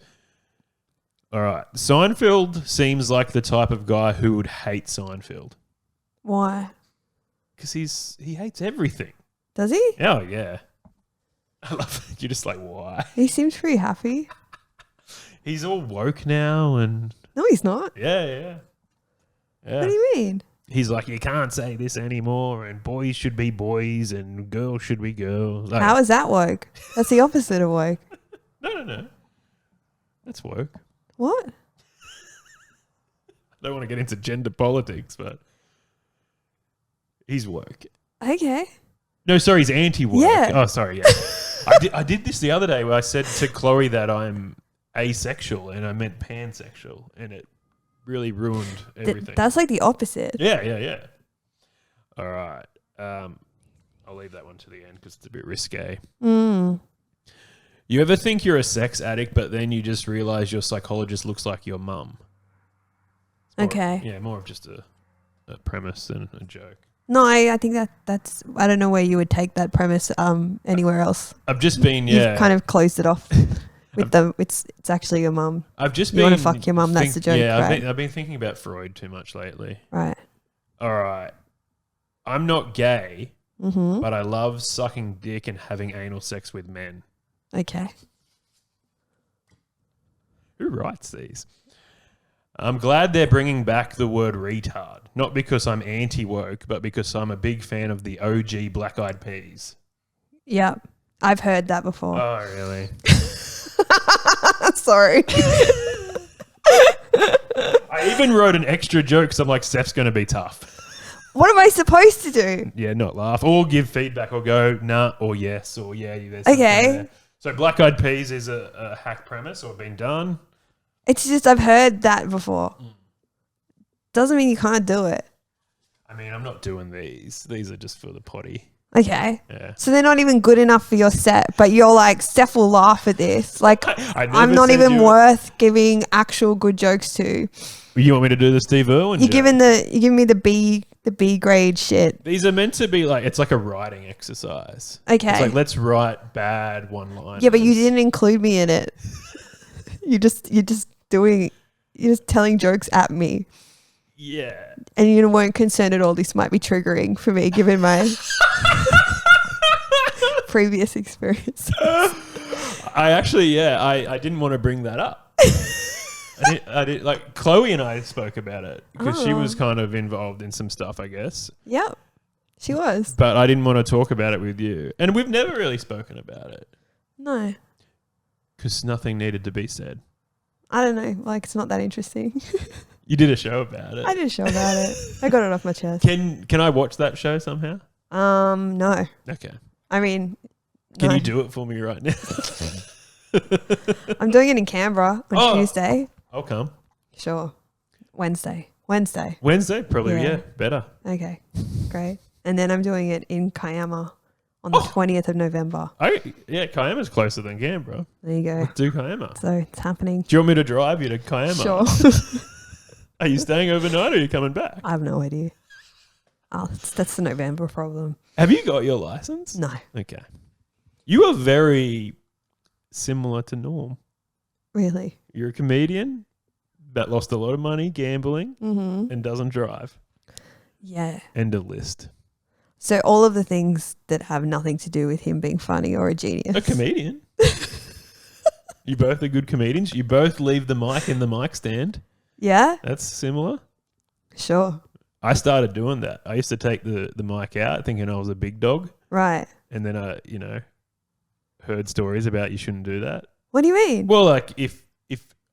All right. Seinfeld seems like the type of guy who would hate Seinfeld. Why? Because he hates everything. Does he? Oh, yeah. I love it. You're just like, why? He seems pretty happy. He's all woke now and... No, he's not. Yeah. What do you mean? He's like, you can't say this anymore and boys should be boys and girls should be girls. How is that woke? That's the opposite of woke. No. That's woke. What? I don't want to get into gender politics, but he's woke. Okay. No, sorry, he's anti-woke. Yeah. Oh, sorry, yeah. I did this the other day where I said to Chloe that I'm asexual and I meant pansexual and it really ruined everything. That's like the opposite. Yeah. All right. I'll leave that one to the end because it's a bit risque. You ever think you're a sex addict, but then you just realize your psychologist looks like your mum? Okay. More of just a premise than a joke. No, I think that's I don't know where you would take that premise anywhere else. I've just been You've kind of closed it off with it's actually your mum. I've just you want to fuck your mum. That's the joke. Yeah, right? I've been thinking about Freud too much lately. Right. All right. I'm not gay, but I love sucking dick and having anal sex with men. Okay. Who writes these? I'm glad they're bringing back the word retard. Not because I'm anti-woke, but because I'm a big fan of the OG Black Eyed Peas. Yeah, I've heard that before. Oh, really? Sorry. I even wrote an extra joke because I'm like, Steph's going to be tough. What am I supposed to do? Yeah, not laugh. Or give feedback or go, nah, or yes, or yeah. There's okay. There. So Black Eyed Peas is a hack premise or been done? It's just I've heard that before. Doesn't mean you can't do it. I mean, I'm not doing these. These are just for the potty. Okay. Yeah. So they're not even good enough for your set, but you're like, Steph will laugh at this. Like, I'm not even worth giving actual good jokes to. You want me to do the Steve Irwin? You're giving me the B grade shit. These are meant to be like, it's like a writing exercise. Okay. It's like, let's write bad one-liners. Yeah, but you didn't include me in it. you're just telling jokes at me. Yeah. And you weren't concerned at all this might be triggering for me given my previous experience. I didn't want to bring that up. I did, like Chloe and I spoke about it because she was kind of involved in some stuff, I guess. Yep, she was. But I didn't want to talk about it with you. And we've never really spoken about it. No. Because nothing needed to be said. I don't know. Like, it's not that interesting. You did a show about it. I did a show about it. I got it off my chest. Can I watch that show somehow? No. Okay. I mean, can no. you do it for me right now? I'm doing it in Canberra on Tuesday. I'll come. Sure. Wednesday, probably, yeah better. Okay, great. And then I'm doing it in Kiama on the 20th of November. Kiama's closer than Canberra. There you go. Let's do Kiama. So it's happening. Do you want me to drive you to Kiama? Sure. Are you staying overnight or are you coming back? I have no idea. That's the November problem. Have you got your license? No. Okay. You are very similar to Norm. Really? You're a comedian that lost a lot of money gambling and doesn't drive. Yeah. End of list. So all of the things that have nothing to do with him being funny or a genius. A comedian. You both are good comedians. You both leave the mic in the mic stand. Yeah? That's similar. Sure. I started doing that. I used to take the mic out thinking I was a big dog. Right. And then I, heard stories about you shouldn't do that. What do you mean? Well, like if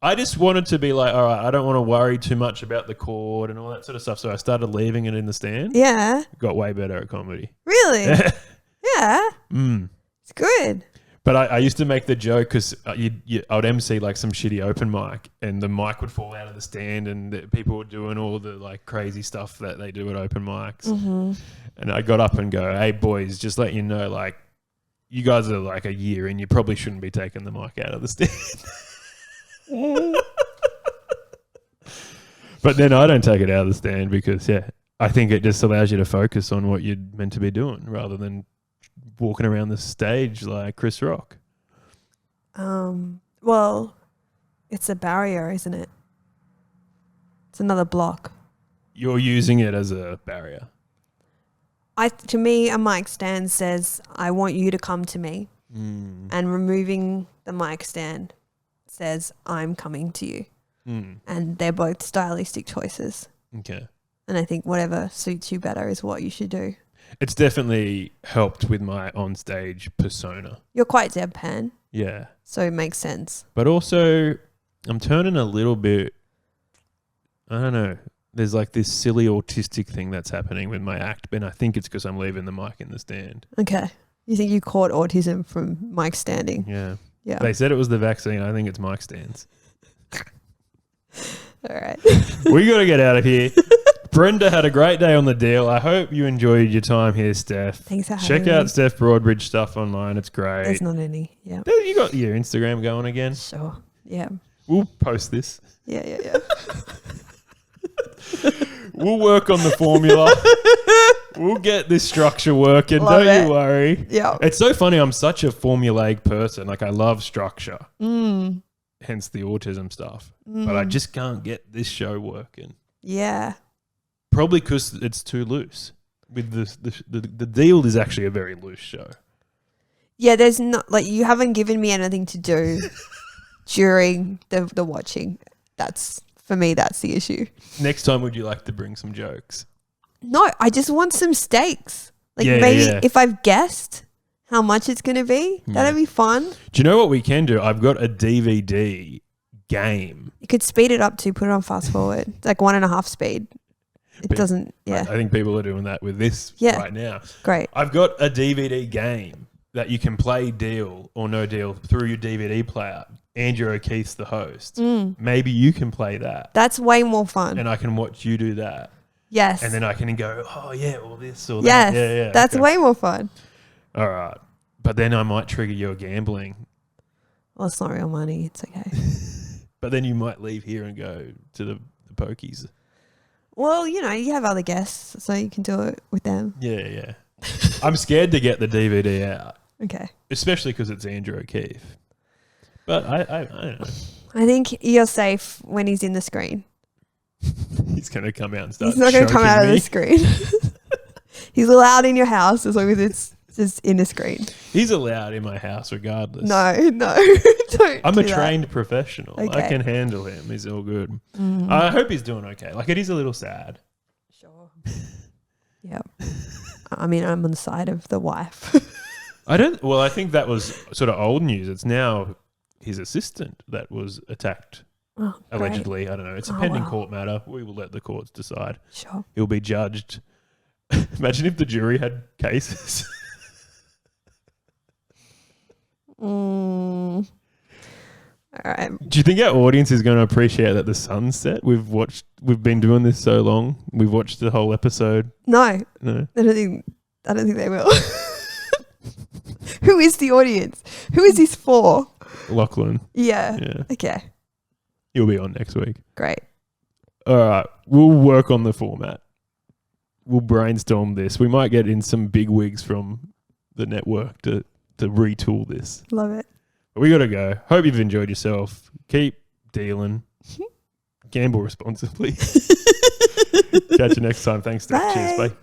I just wanted to be like, all right, I don't want to worry too much about the chord and all that sort of stuff. So I started leaving it in the stand. Yeah. Got way better at comedy. Really? Yeah. Mm. It's good. But I used to make the joke because I would MC like some shitty open mic and the mic would fall out of the stand and people were doing all the like crazy stuff that they do at open mics. Mm-hmm. And I got up and go, hey boys, just let you know, like you guys are like a year and you probably shouldn't be taking the mic out of the stand. But then I don't take it out of the stand because I think it just allows you to focus on what you're meant to be doing rather than walking around the stage like Chris Rock. Well, it's a barrier, isn't it? It's another block. You're using it as a barrier. To me, a mic stand says, I want you to come to me. Mm. And removing the mic stand says, I'm coming to you. Mm. And they're both stylistic choices. Okay. And I think whatever suits you better is what you should do. It's definitely helped with my onstage persona. You're quite deadpan. Yeah. So it makes sense. But also, I'm turning a little bit, I don't know, there's like this silly autistic thing that's happening with my act, and I think it's because I'm leaving the mic in the stand. Okay. You think you caught autism from mic standing? Yeah. Yeah. They said it was the vaccine. I think it's mic stands. All right. We got to get out of here. Brenda had a great day on the deal. I hope you enjoyed your time here, Steph. Thanks for having me. Check out Steph Broadbridge stuff online. It's great. There's not any. Yeah. You got your Instagram going again? Sure. Yeah. We'll post this. Yeah. We'll work on the formula. We'll get this structure working. You worry. Yeah. It's so funny. I'm such a formulaic person. Like I love structure. Mm. Hence the autism stuff. But I just can't get this show working. Yeah. Probably because it's too loose. With the deal is actually a very loose show. Yeah, there's not like you haven't given me anything to do during the watching. That's for me. That's the issue. Next time, would you like to bring some jokes? No, I just want some stakes. Like maybe if I've guessed how much it's going to be, that'd be fun. Do you know what we can do? I've got a DVD game. You could speed it up to put it on fast forward. It's like 1.5 speed. It doesn't, I think people are doing that with this right now. Great. I've got a DVD game that you can play Deal or No Deal through your DVD player. Andrew O'Keefe's the host. Maybe you can play that. That's way more fun. And I can watch you do that. Yes. And then I can go, oh, yeah, or this or yes. that. Yeah, That's okay. way more fun. All right. But then I might trigger your gambling. Well, it's not real money. It's okay. But then you might leave here and go to the pokies. Well, you have other guests, so you can do it with them. Yeah. I'm scared to get the DVD out. Okay. Especially because it's Andrew O'Keefe. But I don't know. I think you're safe when he's in the screen. He's going to come out and start He's not going to come out of the screen. He's allowed in your house as long as it's just in the screen. He's allowed in my house regardless. No. Don't. I'm do a that. trained professional. Okay. I can handle him. He's all good. I hope he's doing okay. Like, it is a little sad. Sure. Yeah. I mean, I'm on the side of the wife. I think that was sort of old news. It's now his assistant that was attacked. Oh, Allegedly. great. I don't know. It's a pending court matter. We will let the courts decide. Sure. He'll be judged. Imagine if the jury had cases. All right. Do you think our audience is going to appreciate that the sun's set? We've been doing this so long. We've watched the whole episode. No. I don't think they will. Who is the audience? Who is this for? Lachlan. Yeah. Okay. He'll be on next week. Great. All right. We'll work on the format. We'll brainstorm this. We might get in some big wigs from the network to retool this. Love it. But we got to go. Hope you've enjoyed yourself. Keep dealing. Gamble responsibly. Catch you next time. Thanks, Steph. Cheers. Bye.